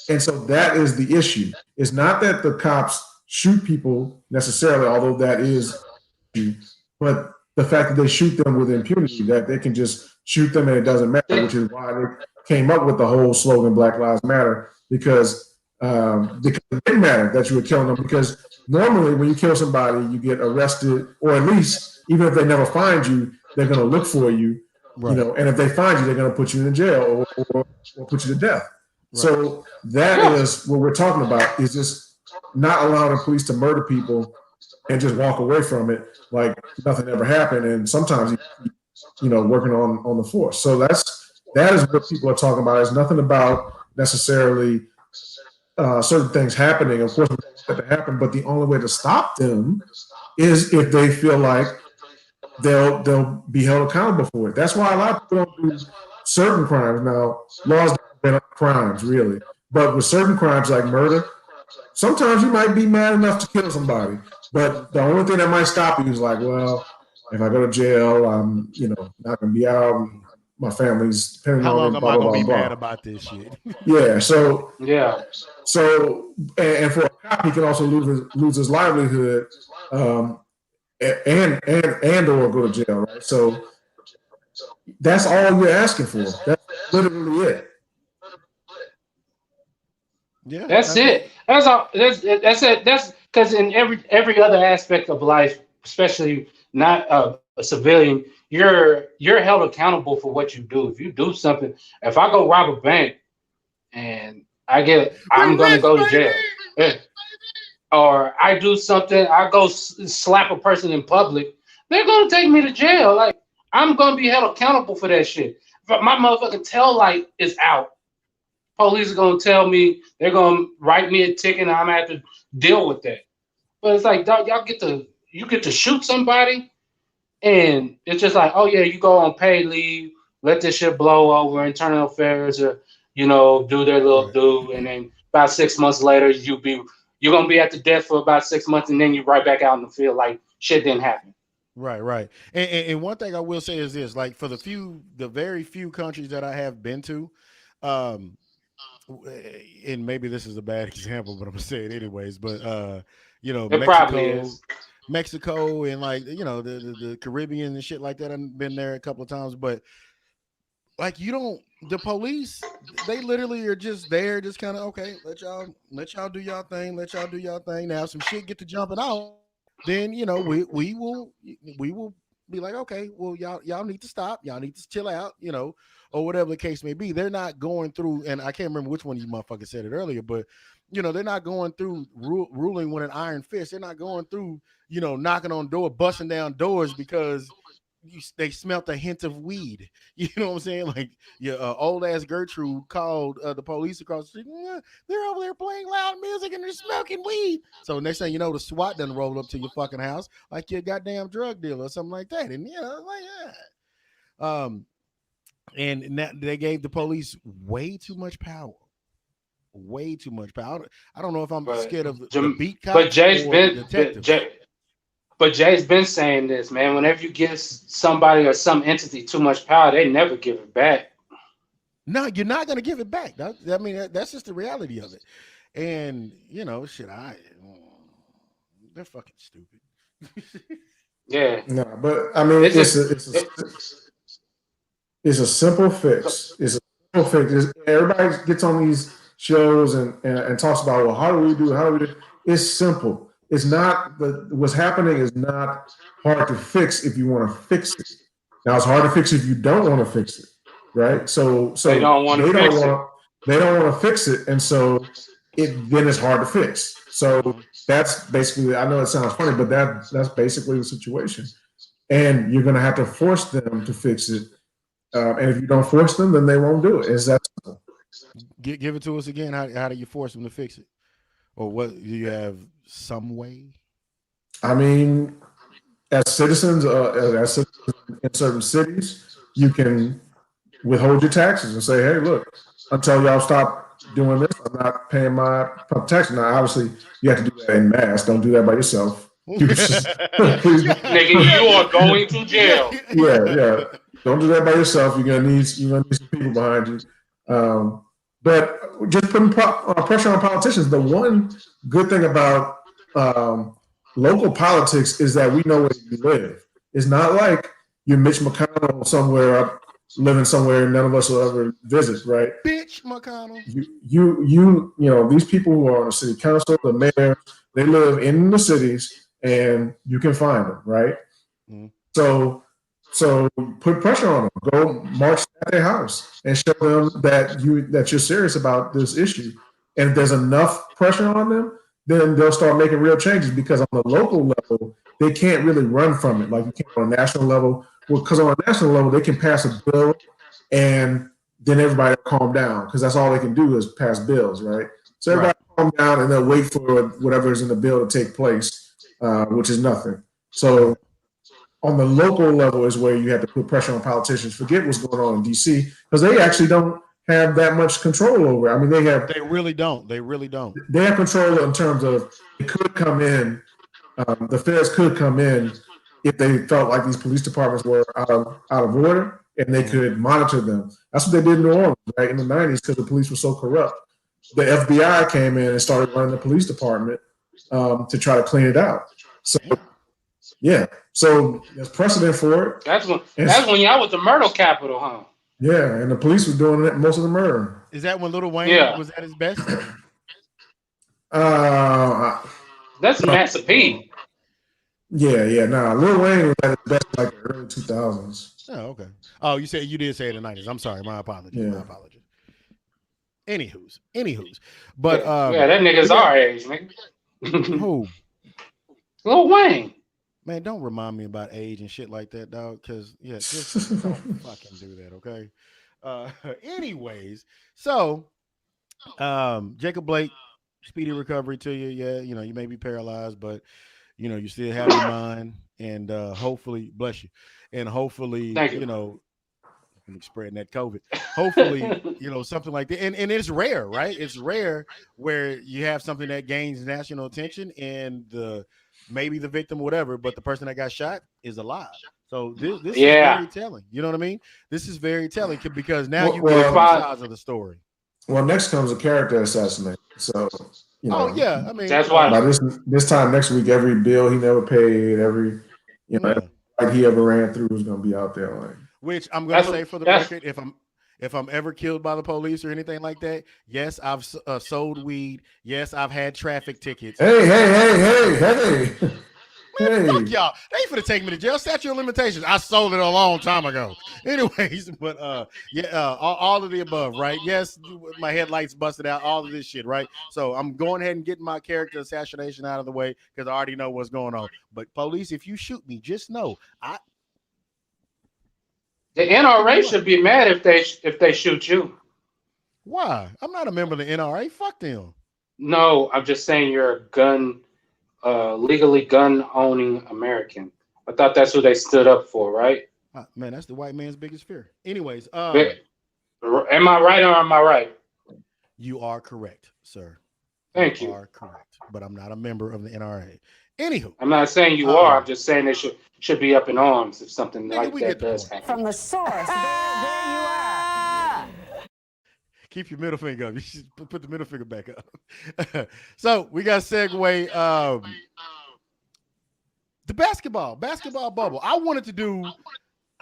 that is the issue. It's not that the cops shoot people necessarily, although that is, but the fact that they shoot them with impunity, that they can just shoot them and it doesn't matter, which is why they came up with the whole slogan Black Lives Matter, because it didn't matter that you were killing them, because normally when you kill somebody, you get arrested, or at least even if they never find you, they're going to look for you, and if they find you, they're going to put you in jail or put you to death. Right. So that is what we're talking about, is this not allowing the police to murder people and just walk away from it like nothing ever happened. And sometimes, working on the force. So that is what people are talking about. It's nothing about necessarily certain things happening. Of course, we want that to happen, but the only way to stop them is if they feel like they'll be held accountable for it. That's why a lot of people don't do certain crimes. Now, laws don't ban crimes, really. But with certain crimes like murder, sometimes you might be mad enough to kill somebody. But the only thing that might stop you is like, well, if I go to jail, I'm, not going to be out. My family's depending How on long it, am I blah, going to be blah, mad blah. about this shit? Yeah. So, and for a cop, he can also lose his livelihood, and or go to jail, right? So that's all you're asking for. That's literally it. Yeah, that's it. That's all. That's it. That's because in every other aspect of life, especially not a civilian, you're held accountable for what you do. If you do something, if I go rob a bank and I'm gonna go to jail. Or I do something, I go slap a person in public, they're gonna take me to jail. Like, I'm gonna be held accountable for that shit. If my motherfucking tail light is out, police are gonna tell me, they're gonna write me a ticket, and I'm gonna have to deal with that. But it's like, dog, you get to shoot somebody, and it's just like, oh yeah, you go on paid leave, let this shit blow over, internal affairs, or do their little do, and then about 6 months later, you're gonna be at the death for about 6 months, and then you're right back out in the field like shit didn't happen. Right. And one thing I will say is this: like, for the very few countries that I have been to, and maybe this is a bad example, but I'm gonna say it anyways. But Mexico, and like the Caribbean and shit like that. I've been there a couple of times, but like the police, they literally are just there, just kind of, okay, let y'all do y'all thing, Now if some shit get to jumping out, then we will be like, okay, well y'all need to stop, y'all need to chill out, or whatever the case may be. They're not going through, and I can't remember which one of you motherfuckers said it earlier, but they're not going through ruling with an iron fist. They're not going through knocking on door, busting down doors because they smelt a hint of weed. You know what I'm saying? Like, your old ass Gertrude called the police across the street. They're over there playing loud music and they're smoking weed. So next thing you know, the SWAT done roll up to your fucking house like you're a goddamn drug dealer or something like that. And and they gave the police way too much power. Way too much power. I don't know if I'm scared of the beat cops, but Jay's been saying this, man. Whenever you give somebody or some entity too much power, they never give it back. No, you're not going to give it back. That's just the reality of it. And, they're fucking stupid. Yeah. No, but I mean, it's a simple fix. It's a simple fix. Everybody gets on these shows and talks about, well, how do we do? It's simple. It's not what's happening is not hard to fix if you want to fix it. Now it's hard to fix if you don't want to fix it, right? So they don't want to fix it, and so then it's hard to fix. So that's basically. I know it sounds funny, but that's basically the situation. And you're going to have to force them to fix it. And if you don't force them, then they won't do it. It's that simple. Give it to us again. How do you force them to fix it? Or what, do you have some way? I mean, as citizens in certain cities, you can withhold your taxes and say, hey, look, until y'all stop doing this, I'm not paying my taxes. Now, obviously, you have to do that en masse. Don't do that by yourself. Nigga, you are going to jail. Yeah. Don't do that by yourself. You're gonna need some people behind you. But just putting pressure on politicians. The one good thing about local politics is that we know where you live. It's not like you're Mitch McConnell somewhere living somewhere none of us will ever visit, right? Bitch McConnell. You these people who are on the city council, the mayor, they live in the cities, and you can find them, right? Mm-hmm. So put pressure on them. Go march at their house and show them that you're serious about this issue. And if there's enough pressure on them, then they'll start making real changes, because on the local level, they can't really run from it like you can on a national level. Well, because on a national level, they can pass a bill and then everybody will calm down, because that's all they can do is pass bills, right? So everybody calm down and they'll wait for whatever is in the bill to take place, which is nothing. So on the local level is where you have to put pressure on politicians. Forget what's going on in D.C., because they actually don't have that much control over it. I mean, They really don't. They really don't. They have control in terms of it could come in. The feds could come in if they felt like these police departments were out of order, and they could monitor them. That's what they did in New Orleans, right, in the 90s, because the police were so corrupt. The FBI came in and started running the police department to try to clean it out. So, yeah. So there's precedent for it. That's when y'all was the murder capital, huh? Yeah, and the police were doing most of the murder. Is that when Lil Wayne was at his best? That's Master P. Yeah. Nah, Lil Wayne was at his best like the early 2000s. Oh, okay. Oh, you did say in the 90s. I'm sorry. My apologies. Yeah. My apologies. Anywho's. But that nigga's our age, man. Who? Lil Wayne. Man, don't remind me about age and shit like that, dog. Because just don't fucking do that, okay? Anyways, so Jacob Blake, speedy recovery to you. Yeah, you may be paralyzed, but you still have your mind, and hopefully, bless you, and hopefully, spreading that COVID. Hopefully, something like that. And it's rare, right? It's rare where you have something that gains national attention and maybe the victim, whatever, but the person that got shot is alive. So this is very telling. You know what I mean? This is very telling because now you get both sides of the story. Well, next comes a character assassination. So, I mean, that's why by this time next week, every bill he never paid, every like he ever ran through was going to be out there. Like, which I'm going to say for the record, if I'm ever killed by the police or anything like that, yes, I've sold weed. Yes, I've had traffic tickets. Hey. Man, fuck y'all. They ain't finna take me to jail. Statute of limitations. I sold it a long time ago. Anyways, but all of the above, right? Yes, my headlights busted out, all of this shit, right? So I'm going ahead and getting my character assassination out of the way because I already know what's going on. But police, if you shoot me, just know the NRA should be mad if they shoot you. Why? I'm not a member of the NRA. Fuck them. No, I'm just saying you're a legally gun-owning American. I thought that's who they stood up for, right? Man, that's the white man's biggest fear. Anyways, am I right or am I right? You are correct, sir. Thank you. You are correct, but I'm not a member of the NRA. Anywho, I'm not saying you are. I'm just saying they should be up in arms if something like that does happen. From the source, there you are. Keep your middle finger up. You should put the middle finger back up. So we got to segue the basketball bubble. I wanted to do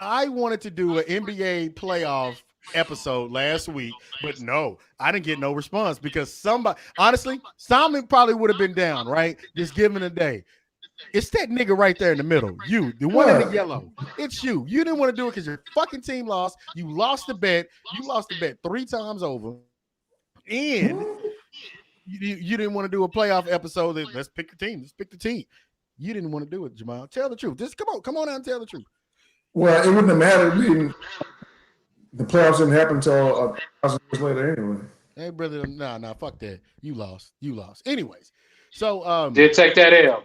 an NBA playoff episode last week, but no, I didn't get no response because Simon probably would have been down, right? Just given a day. It's that nigga right there in the middle. You, the one in the yellow. It's you. You didn't want to do it because your fucking team lost. You lost the bet. You lost the bet 3 times over. And you didn't want to do a playoff episode that let's pick your team. Let's pick the team. You didn't want to do it, Jamal. Tell the truth. Just come on out and tell the truth. Well, it wouldn't have mattered. The playoffs didn't happen until 1,000 years later anyway. Hey, brother, nah, fuck that. You lost. Anyways, so did take that L.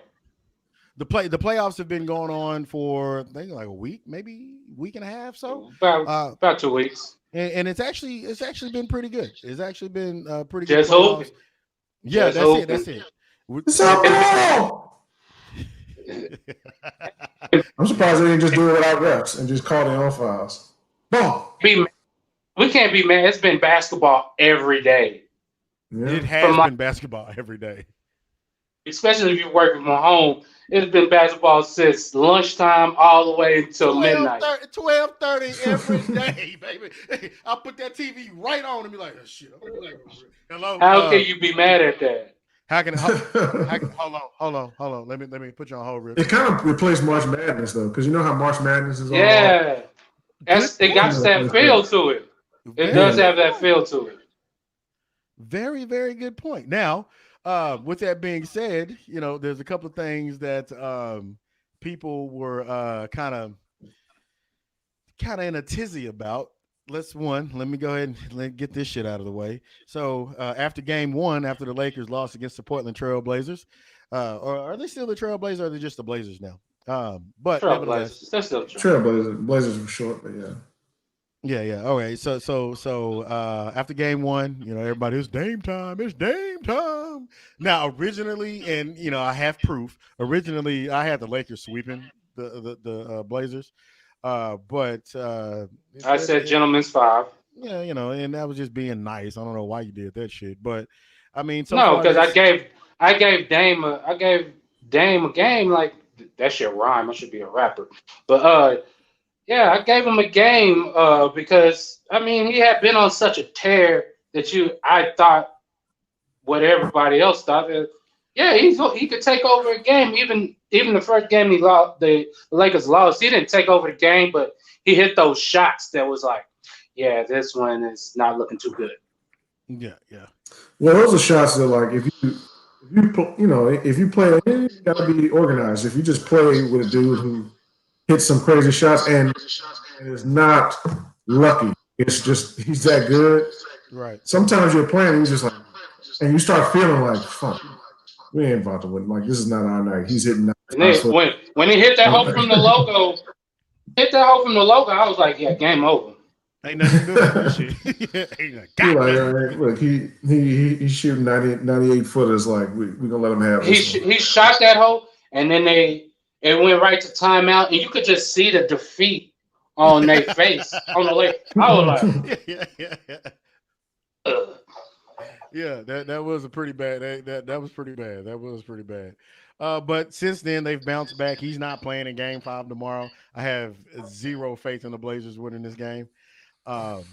The playoffs have been going on for I think like a week, maybe week and a half. So about 2 weeks, and it's actually been pretty good. It's actually been pretty good. Just hope. Yeah, that's it. It's all I'm surprised they didn't just do it without refs and just call their own fouls. Boom. We can't be mad. It's been basketball every day. Yeah. It has been basketball every day. Especially if you're working from home. It's been basketball since lunchtime all the way until midnight. 12:30 every day, baby. Hey, I'll put that TV right on and be like, oh, shit. Hello. How can you be mad at that? Hold on. Let me put you on hold real quick. It kind of replaced March Madness though, because you know how March Madness is all it got that feel to it. It does have that feel to it. Very, very good point. Now, with that being said, there's a couple of things that people were kind of in a tizzy about. Let me go ahead and get this shit out of the way. So after game one, after the Lakers lost against the Portland Trail Blazers, or are they still the Trail Blazers, or are they just the Blazers now? But nevertheless, Trailblazers. They're still Trailblazers. Blazers were short, but yeah. Yeah. Okay. So after game one, everybody, it's Dame time. It's Dame time. Now, originally, and I have proof. Originally, I had the Lakers sweeping the Blazers, but I said gentlemen's five. yeah, and that was just being nice. I don't know why you did that shit, but I mean, so No, far because I gave Dame a game like that shit rhyme. I should be a rapper, but yeah, I gave him a game because I mean he had been on such a tear that I thought what everybody else thought. Yeah, he could take over a game. Even the first game he lost, the Lakers lost. He didn't take over the game, but he hit those shots that was like, yeah, this one is not looking too good. Yeah. Well, those are shots that like if you play, you gotta be organized. If you just play with a dude who hits some crazy shots and is not lucky, it's just he's that good. Right. Sometimes you're playing, and you just like, and you start feeling like, fuck, we ain't about to win. Like this is not our night. He's hitting. And then, when he hit that hope from the logo, I was like, yeah, game over. Ain't nothing good about this shit. Look, he's shooting 98 footers. Like we gonna let him have. He shot that hole, and then it went right to timeout, and you could just see the defeat on their face on the lake. I was like, yeah, that was a pretty bad. That was pretty bad. That was pretty bad. But since then they've bounced back. He's not playing in Game 5 tomorrow. I have zero faith in the Blazers winning this game. Pull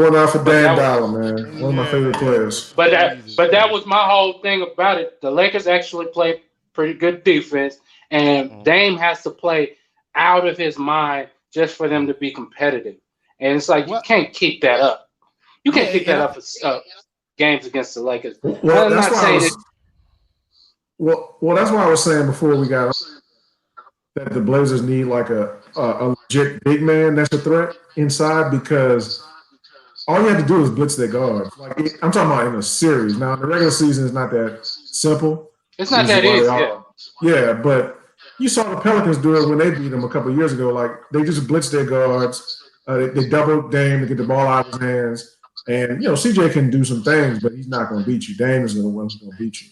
one off for Dan Dollar, man. One of my favorite players. But that was my whole thing about it. The Lakers actually play pretty good defense, and Dame has to play out of his mind just for them to be competitive. And it's like you can't keep that up. You can't keep that up for games against the Lakers. Well, that's why I was saying before we got that the Blazers need like a legit big man that's a threat inside, because all you have to do is blitz their guards. Like I'm talking about in a series. Now, in the regular season, it's not that simple. It's not that easy. Yeah, but you saw the Pelicans do it when they beat them a couple of years ago. Like they just blitz their guards. They double Dame to get the ball out of his hands. And CJ can do some things, but he's not going to beat you. Dame is the one who's going to beat you.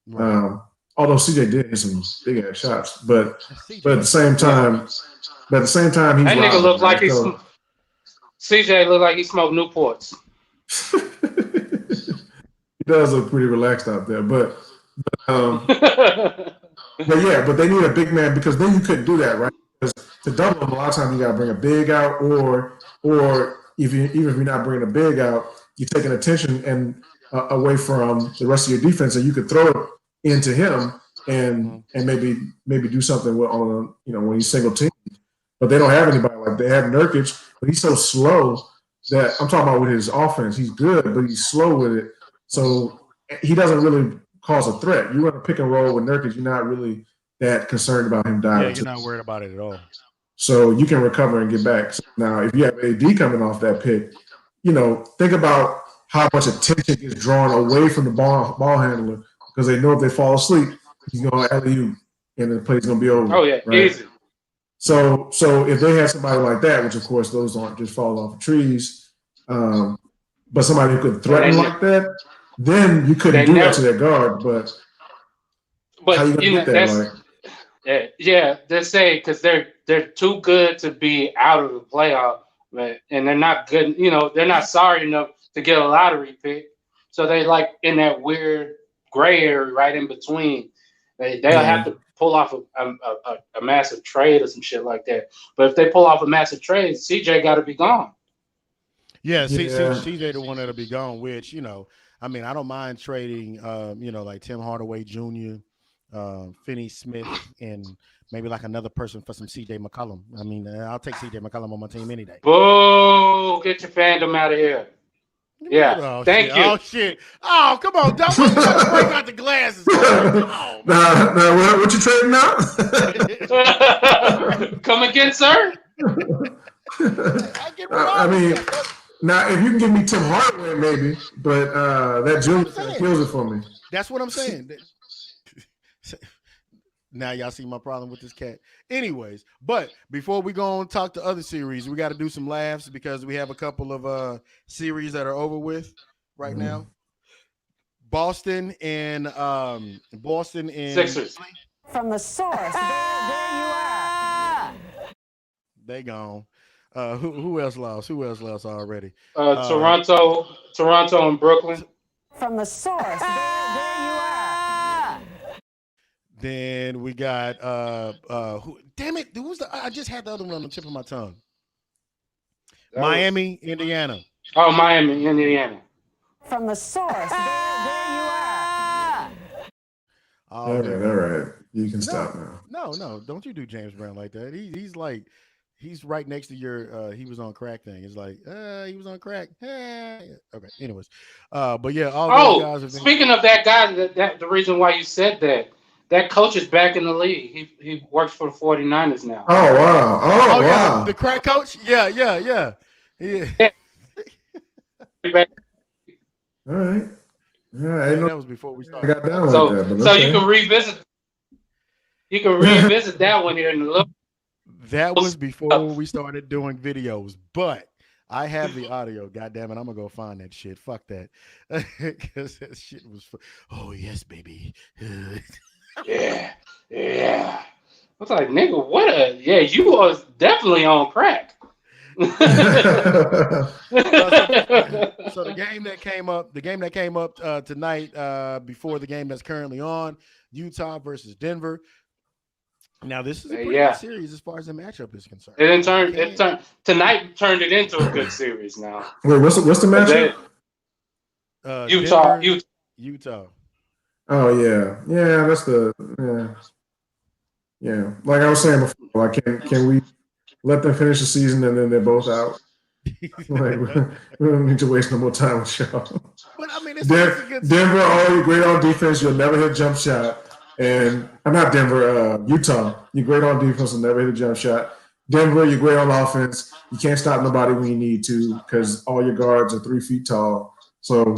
Right. Although CJ did hit some big ass shots, but at the same time, he's that nigga looked like CJ looked like he smoked Newports. He does look pretty relaxed out there, but they need a big man, because then you couldn't do that, right? Because to double him, a lot of times you got to bring a big out, or even if you're not bringing a big out, you're taking attention and away from the rest of your defense, and you could throw it into him and maybe do something on when he's single team. But they don't have anybody like they have Nurkic, but he's so slow that I'm talking about with his offense. He's good, but he's slow with it, so he doesn't really cause a threat. You run a pick and roll with Nurkic, you're not really that concerned about him dying. Yeah, you're not worried about it at all. So you can recover and get back. So now, if you have AD coming off that pick, think about how much attention gets drawn away from the ball handler, because they know if they fall asleep, he's going to alley-oop and the play's going to be over. Oh, yeah, right? Easy. So if they have somebody like that, which of course those aren't just fall off of trees, but somebody who could threaten like that, then you couldn't do that to their guard. But how you going to get that? Yeah, they say because they're too good to be out of the playoff, and they're not good. They're not sorry enough to get a lottery pick, so they like in that weird gray area right in between. They'll have to pull off a massive trade or some shit like that. But if they pull off a massive trade, CJ got to be gone. Yeah, CJ the one that'll be gone. Which I mean, I don't mind trading. Like Tim Hardaway Jr., Finney Smith, and maybe like another person for some CJ McCollum. I mean, I'll take CJ McCollum on my team any day. Boo! Get your fandom out of here. Yeah. Oh, Thank shit. you. Oh shit. Oh, come on, Doc. Why you gotta break out the glasses? Oh, Nah, what you trading out? Come again, sir? I get rid of I all mean, this stuff. now if you can give me Tim Hardaway, maybe, but that Junior I'm saying. kills it for me. That's what I'm saying. Now y'all see my problem with this cat. Anyways, but before we go on and talk to other series, we got to do some laughs because we have a couple of series that are over with right now. Boston and Sixers. From the source. There you are. They gone. Who else lost? Who else lost already? Toronto and Brooklyn. From the source. There you are. Then we got damn it, who's the I just had the other one on the tip of my tongue. Miami, Indiana. Oh, Miami, Indiana. From the source. There you are. All right. You can stop now. No, don't you do James Brown like that. He's like he's right next to your he was on crack thing. It's like he was on crack. Okay, anyways. But yeah, all those guys have been... Speaking of that guy, that the reason why you said that coach is back in the league. He works for the 49ers now. Oh wow. Wow. Yeah, the crack coach? Yeah. All right. Yeah, that was before we started. I got down So, like that, but so okay. you can revisit. You can revisit that one here in a little. That was before we started doing videos, but I have the audio. God damn it, I'm gonna go find that shit. Fuck that, because that shit was. Oh yes, baby. Yeah. I was like, nigga, you are definitely on crack. So the game that came up tonight, before the game that's currently on, Utah versus Denver. Now this is a pretty good series as far as the matchup is concerned. Tonight turned it into a good series now. Wait, what's the matchup? Utah. Oh yeah, that's yeah. Like I was saying before, like can we let them finish the season and then they're both out? Like we don't need to waste no more time with y'all. But I mean, it's Denver, you're great on defense. You'll never hit a jump shot. And I'm not Denver, Utah. You're great on defense and never hit a jump shot. Denver, you're great on offense. You can't stop nobody when you need to because all your guards are 3 feet tall. So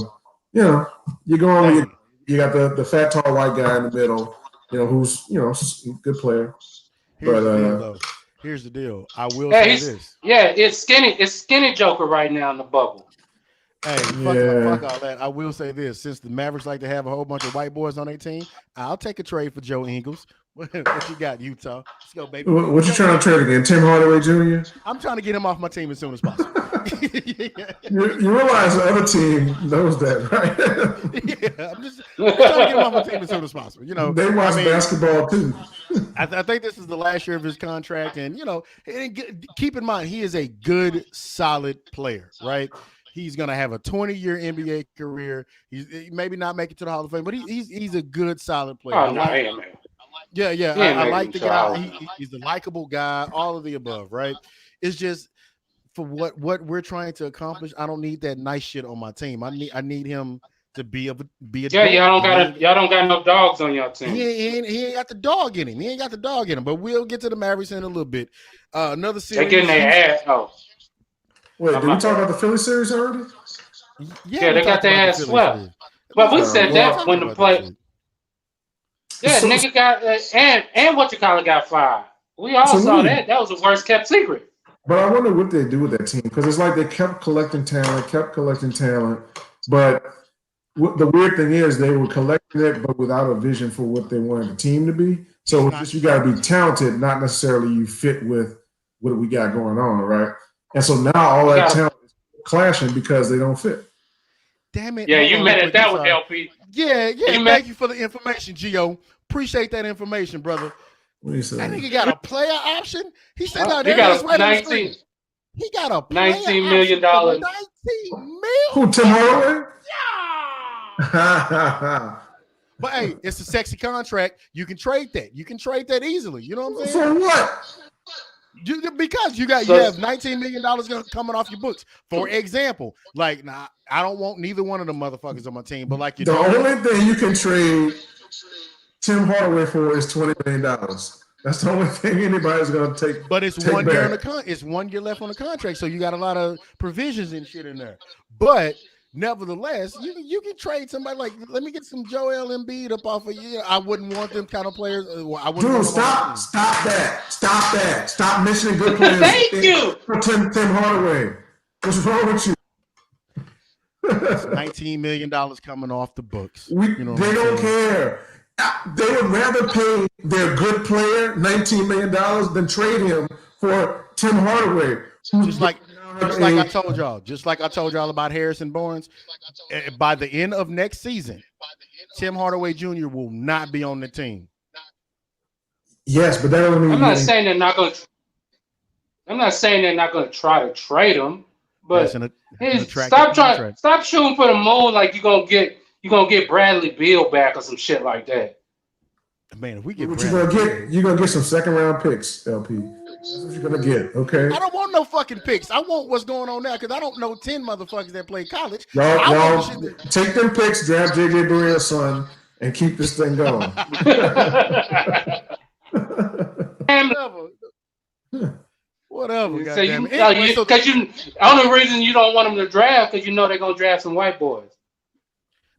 you're going with you got the fat, tall, white guy in the middle, who's, a good player. Here's the deal. I will say this. Yeah, it's skinny Joker right now in the bubble. Hey, fuck all that. I will say this. Since the Mavericks like to have a whole bunch of white boys on their team, I'll take a trade for Joe Ingles. What you got, Utah? Let's go, baby. What you trying to trade again? Tim Hardaway Jr.? I'm trying to get him off my team as soon as possible. You realize the other team knows that, right? Yeah, I'm just trying to get him off my team as soon as possible. They watch basketball too. I think this is the last year of his contract, and keep in mind he is a good, solid player, right? He's gonna have a 20-year NBA career. He maybe not make it to the Hall of Fame, but he's a good, solid player. Oh, I like the guy. He's a likable guy. All of the above, right? It's just for what we're trying to accomplish. I don't need that nice shit on my team. I need him to be a y'all don't got no dogs on your team. He ain't got the dog in him. But we'll get to the Mavericks in a little bit. Another series. They're getting their ass. Oh. Wait, did we talk about the Philly series already? Yeah, they got their ass swept. But we said that when the play. Yeah, nigga got and what you call it got fired. We all saw that. That was the worst kept secret. But I wonder what they do with that team because it's like they kept collecting talent. But the weird thing is they were collecting it, but without a vision for what they wanted the team to be. So it's just you got to be talented, not necessarily you fit with what we got going on, right? And so now all that talent is clashing because they don't fit. Damn it. Yeah, you met at that with LP. Yeah. Thank you for the information, Gio. Appreciate that information, brother. What do you say? That nigga got a player option? He said he got a 19. He got a $19 million. $19 million. Who, Tim Hardaway? Yeah. But hey, it's a sexy contract. You can trade that. You can trade that easily. You know what I'm saying? For what? Because you have $19 million coming off your books. For example, like I don't want neither one of them motherfuckers on my team. But like the only thing you can trade Tim Hardaway for is $20 million. That's the only thing anybody's gonna take. But it's 1 year on the it's 1 year left on the contract, so you got a lot of provisions and shit in there. But nevertheless, you can trade somebody like, let me get some Joel Embiid up off of you. I wouldn't want them kind of players. I wouldn't. Dude, stop that! Stop mentioning good players. Thank you for Tim Hardaway. What's wrong with you? That's $19 million coming off the books. They don't care. They would rather pay their good player $19 million than trade him for Tim Hardaway. Just like I told y'all about Harrison Barnes. By the end of next season, Tim Hardaway Jr. will not be on the team. Yes, but that doesn't mean I'm not saying they're not going to try to trade him, but stop shooting for the moon like you're gonna get Bradley Beal back or some shit like that. Man, if we get you're gonna get some second round picks, LP. That's what you're gonna get, okay? I don't want no fucking picks. I want what's going on now because I don't know 10 motherfuckers that play college. Y'all take them picks, draft JJ Barea son, and keep this thing going. Whatever. Because only reason you don't want them to draft because you know they're gonna draft some white boys.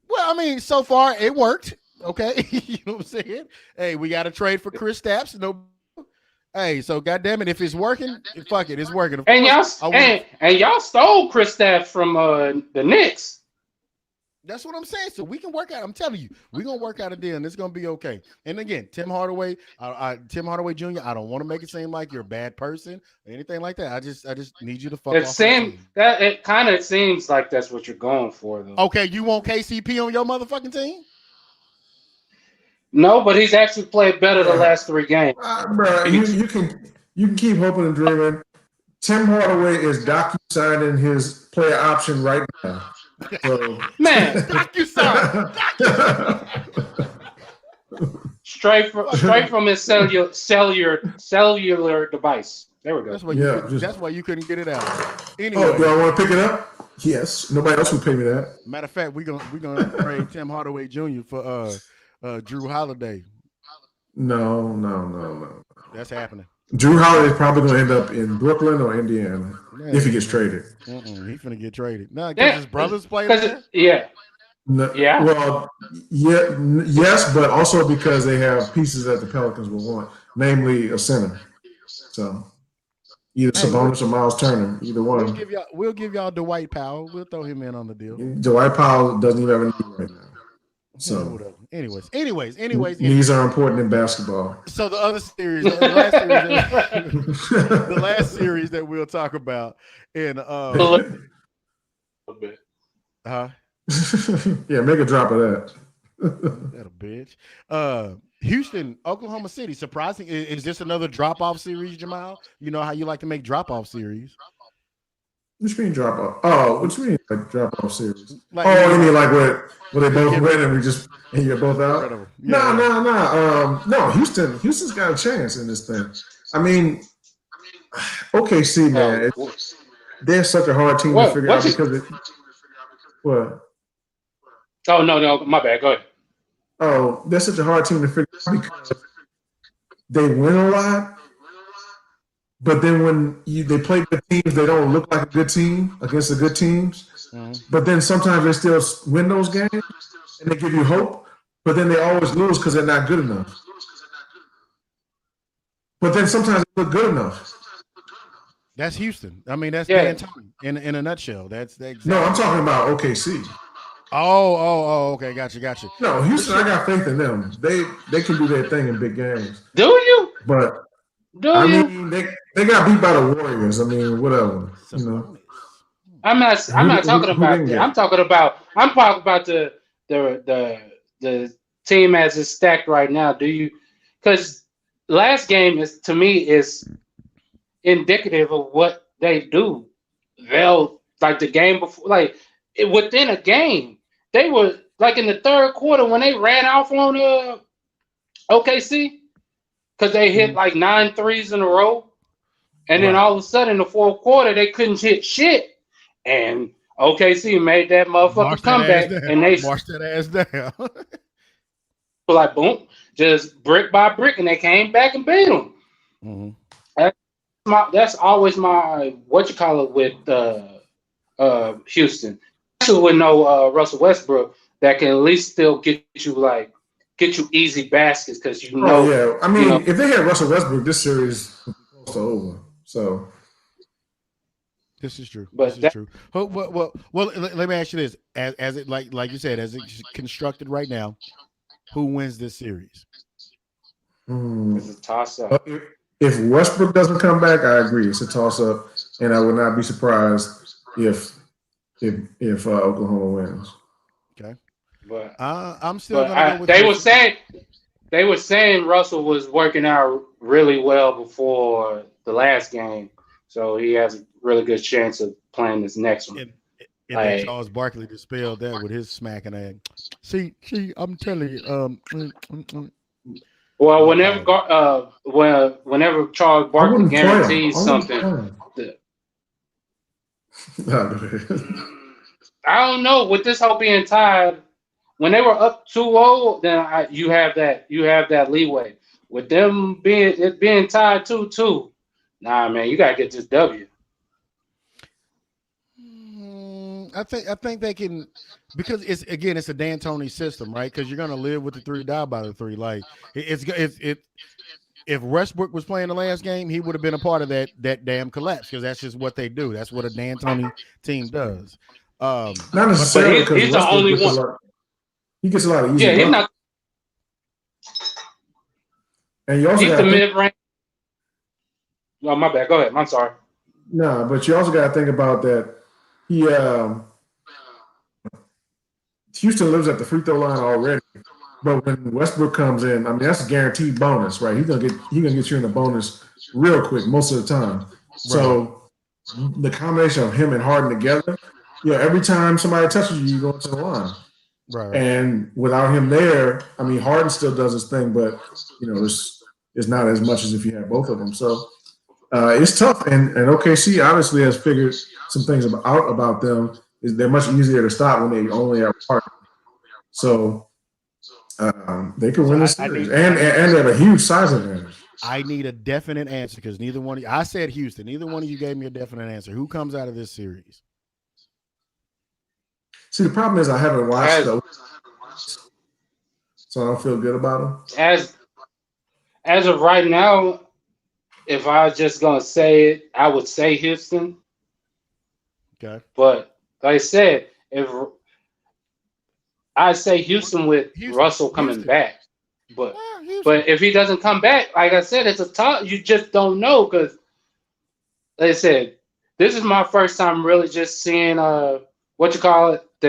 Well, I mean, so far it worked. Okay, you know what I'm saying? Hey, we got to trade for Chris Stapps. No, hey, so goddamn it, if it's working, fuck it, it's working. And y'all stole Chris Stapps from the Knicks. That's what I'm saying. So we can work out. I'm telling you, we're gonna work out a deal, and it's gonna be okay. And again, Tim Hardaway Jr. I don't want to make it seem like you're a bad person or anything like that. I just need you to fuck off. It kind of seems like that's what you're going for, though. Okay, you want KCP on your motherfucking team? No, but he's actually played better the last 3 games. Bro, you can keep hoping and dreaming. Tim Hardaway is docu-signing his player option right now. So. Man, docu-sign. straight from his cellular device. There we go. That's why you couldn't get it out. Anyway. Oh, do I want to pick it up? Yes. Nobody else would pay me that. Matter of fact, we're gonna trade Tim Hardaway Jr. for Drew Holiday. No. That's happening. Drew Holiday is probably going to end up in Brooklyn or Indiana if he gets traded. He's going to get traded. No, because his brothers play there? Yeah. No, yeah. Well, yes, but also because they have pieces that the Pelicans will want, namely a center. So either Sabonis or Miles Turner, either one. We'll give y'all Dwight Powell. We'll throw him in on the deal. Dwight Powell doesn't even have a need right now. So, anyways, these are important in basketball. So the other series, the last series that we'll talk about in yeah, make a drop of that. That a bitch. Houston, Oklahoma City. Surprising. Is this another drop-off series, Jamal? You know how you like to make drop-off series. What you mean drop off? Oh, what you mean like drop off series? You mean like what they both win and you're both out? No. Houston's got a chance in this thing. I mean, OKC, man, they're such a hard team to figure out because what? Oh no, my bad. Go ahead. Oh, they're such a hard team to figure out because they win a lot. But then when they play good teams, they don't look like a good team against the good teams. Mm-hmm. But then sometimes they still win those games and they give you hope. But then they always lose because they're not good enough. But then sometimes they look good enough. That's Houston. I mean, that's D'Antoni in a nutshell. That's exactly. No, I'm talking about OKC. Oh, okay, gotcha. No, Houston, I got faith in them. They can do their thing in big games. Do you? But I mean, they got beat by the Warriors. I mean, whatever. You know. I'm not talking about that. I'm talking about the team as it's stacked right now. Do you? Because last game is indicative of what they do. They'll like the game before, within a game, they were like in the third quarter when they ran off on OKC. Because they hit like 9 threes in a row. And then all of a sudden in the fourth quarter, they couldn't hit shit. And OKC made that motherfucking comeback, and they marched that ass down. like boom, just brick by brick, and they came back and beat them. Mm-hmm. That's always my what you call it with Houston, especially with no Russell Westbrook, that can at least still get you easy baskets because you know. Oh yeah, I mean, if they had Russell Westbrook, this series would be close to over. So this is true. But this is true. Well, let me ask you this: as it like you said, as it's constructed right now, who wins this series? It's a toss up. If Westbrook doesn't come back, I agree. It's a toss up, and I would not be surprised if Oklahoma wins. Okay, but I'm still gonna go with they were saying Russell was working out really well before the last game, so he has a really good chance of playing this next one. And then Charles Barkley dispelled that with his smacking ass. See, I'm telling you, Well, whenever Charles Barkley guarantees something, I don't know. With this whole being tied, when they were up 2-0, then you have that leeway. With them being tied 2-2, nah, man, you gotta get this W. I think they can, because it's a D'Antoni system, right? Because you're gonna live with the 3, die by the 3. Like if Westbrook was playing the last game, he would have been a part of that damn collapse, because that's just what they do. That's what a D'Antoni team does. Not necessarily, but he's the only one. He gets a lot of easy. Yeah, he's not. And you also he's the mid-range. Oh, my bad. Go ahead. I'm sorry. No, but you also got to think about that. Houston lives at the free throw line already, but when Westbrook comes in, I mean, that's a guaranteed bonus, right? He's gonna get you in the bonus real quick most of the time. Right. So the combination of him and Harden together, every time somebody touches you, you go into the line. Right. And without him there, I mean, Harden still does his thing, but it's not as much as if you have both of them. So it's tough, and OKC obviously has figured some things out about them. They're much easier to stop when they only have Harden. So they could win this series, and they have a huge size advantage. I need a definite answer, because neither one of you, I said Houston. Neither one of you gave me a definite answer. Who comes out of this series? See, the problem is I haven't watched those, so I don't feel good about them. As of right now, if I was just gonna say it, I would say Houston. Okay. But like I said, I say Houston with Russell coming back, but if he doesn't come back, like I said, it's a tough. You just don't know, because like I said, this is my first time really just seeing that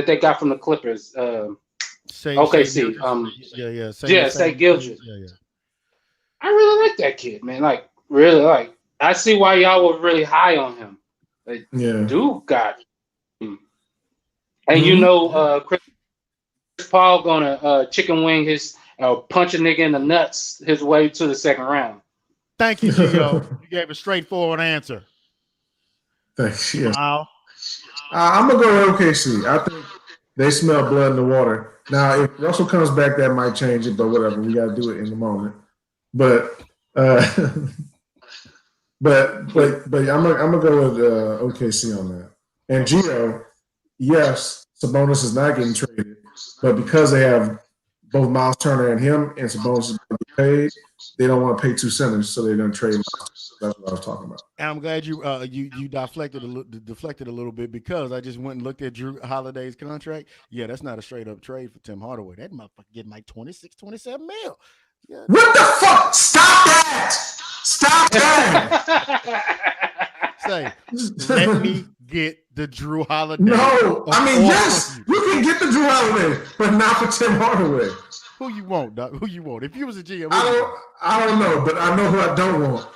they got from the Clippers. OKC. Say Gilgeous. Yeah. I really like that kid, man. Like, really, like, I see why y'all were really high on him. Like, dude got him. And Chris Paul gonna chicken wing his punch a nigga in the nuts his way to the second round. Thank you, Gio. You gave a straightforward answer. Thanks. Yes. Wow. I'm gonna go with OKC. I think they smell blood in the water. Now, if Russell comes back, that might change it, but whatever. We got to do it in the moment. But I'm gonna go with OKC on that. And Gio, yes, Sabonis is not getting traded, but because they have both Miles Turner and him, and Sabonis is going to be paid, they don't want to pay 2 centers, so they're going to trade Miles. That's what I was talking about. And I'm glad you deflected a little bit, because I just went and looked at Drew Holiday's contract. Yeah, that's not a straight up trade for Tim Hardaway. That motherfucker getting like 26, 27 mil. Yeah. What the fuck? Stop that! Say, let me get the Drew Holiday. No, I mean, yes, you can get the Drew Holiday, but not for Tim Hardaway. Who you want, Doc? Who you want? If you was a GM, I don't know, but I know who I don't want.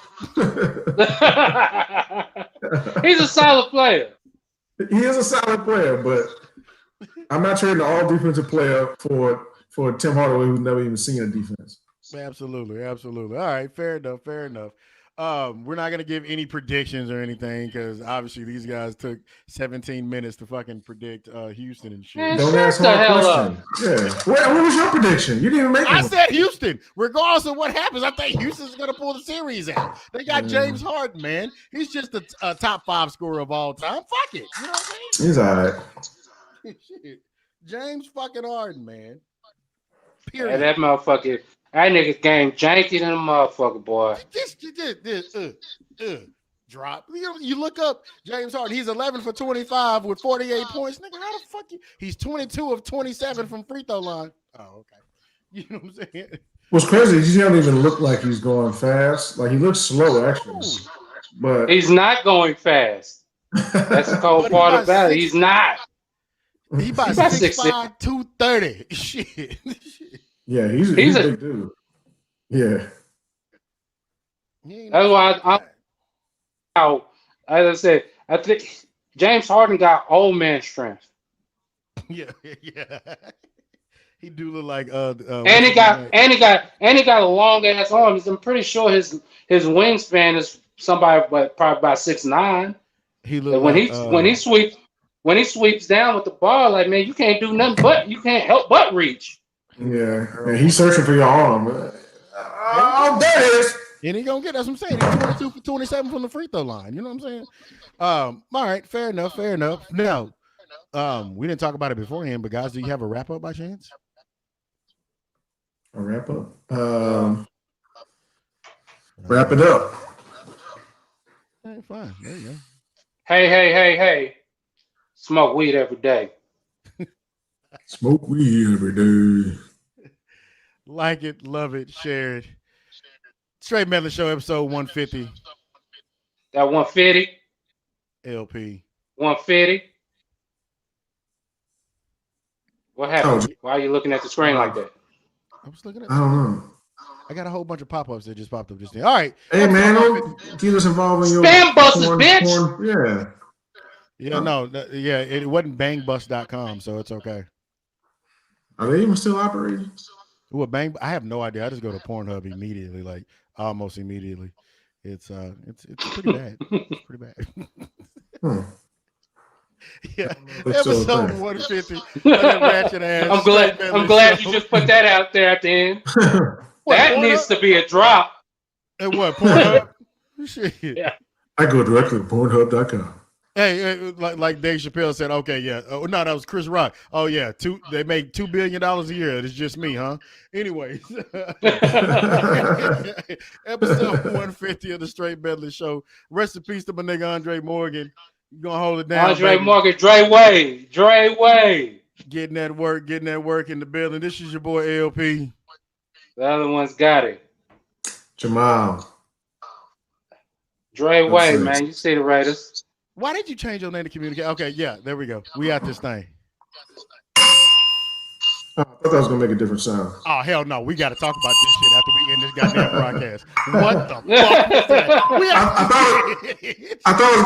He's a solid player. He is a solid player, but I'm not trading an all defensive player for Tim Hardaway, who's never even seen a defense. Absolutely. All right, fair enough. We're not gonna give any predictions or anything because obviously these guys took 17 minutes to fucking predict Houston and shit. Man, Don't shut ask the hard hell question. Yeah. What was your prediction? You didn't even make I one. said Houston. Regardless of what happens, I think Houston's gonna pull the series out. They got James Harden, man. He's just a top 5 scorer of all time. Fuck it. You know what I'm saying? He's all right. Shit. James fucking Harden, man. Yeah, Period. that motherfucker. That nigga game janky than a motherfucker, boy. This drop. You look up James Harden. He's 11 for 25 with 48 points. Nigga, how the fuck you? He's 22 of 27 from free throw line. Oh, okay. You know what I'm saying? What's crazy is he don't even look like he's going fast. Like he looks slow, actually. But He's not going fast. That's the cold part about it. He's not. He about 6'5", 230. Shit. Yeah, he's a big dude. Yeah. That's why as I said, I think James Harden got old man strength. Yeah. He do look like and he got a long ass arms. I'm pretty sure his wingspan is somebody but probably about 6'9". He look when like, when he sweeps down with the ball, like, man, you can't do nothing but you can't help but reach. Yeah, he's searching for your arm. Oh, there it is. And he gonna get. That's what I'm saying. He's 22 for 27 from the free throw line. You know what I'm saying? All right, fair enough. Now, we didn't talk about it beforehand, but guys, do you have a wrap up by chance? A wrap up. Wrap it up. All right, fine. There you go. Hey. Smoke weed every day. Smoke weed every day. Like it, love it, share it. Straight Meddlin Show, episode 150. That 150? LP. 150? What happened? Why are you looking at the screen like that? I was looking at. I don't know. I got a whole bunch of pop-ups that just popped up just now. All right. Hey, man, don't get us involved in your spam busters, bitch. Porn. Yeah, it wasn't bangbust.com, so it's okay. Are they even still operating? What I have no idea. I just go to Pornhub immediately, like almost immediately. It's pretty bad. It's pretty bad. Yeah, episode 150. Ratchet ass. I'm glad you just put that out there at the end. That needs to be a drop. And what, Pornhub? Shit. Yeah. I go directly to Pornhub.com. Hey, like Dave Chappelle said, okay, yeah. Oh, no, that was Chris Rock. Oh, yeah, they make $2 billion a year. It's just me, huh? Anyways, episode 150 of the Straight Meddlin Show. Rest in peace to my nigga Andre Morgan. You gonna hold it down, Andre baby. Morgan, Dre Way. Getting that work in the building. This is your boy LP. The other one's Gati. Jamile. Dre Way, man. You see the Raiders. Why did you change your name to communicate? Okay, yeah, there we go. We got this thing. I thought that was gonna make a different sound. Oh hell no, we got to talk about this shit after we end this goddamn broadcast. What the fuck was that? I thought it was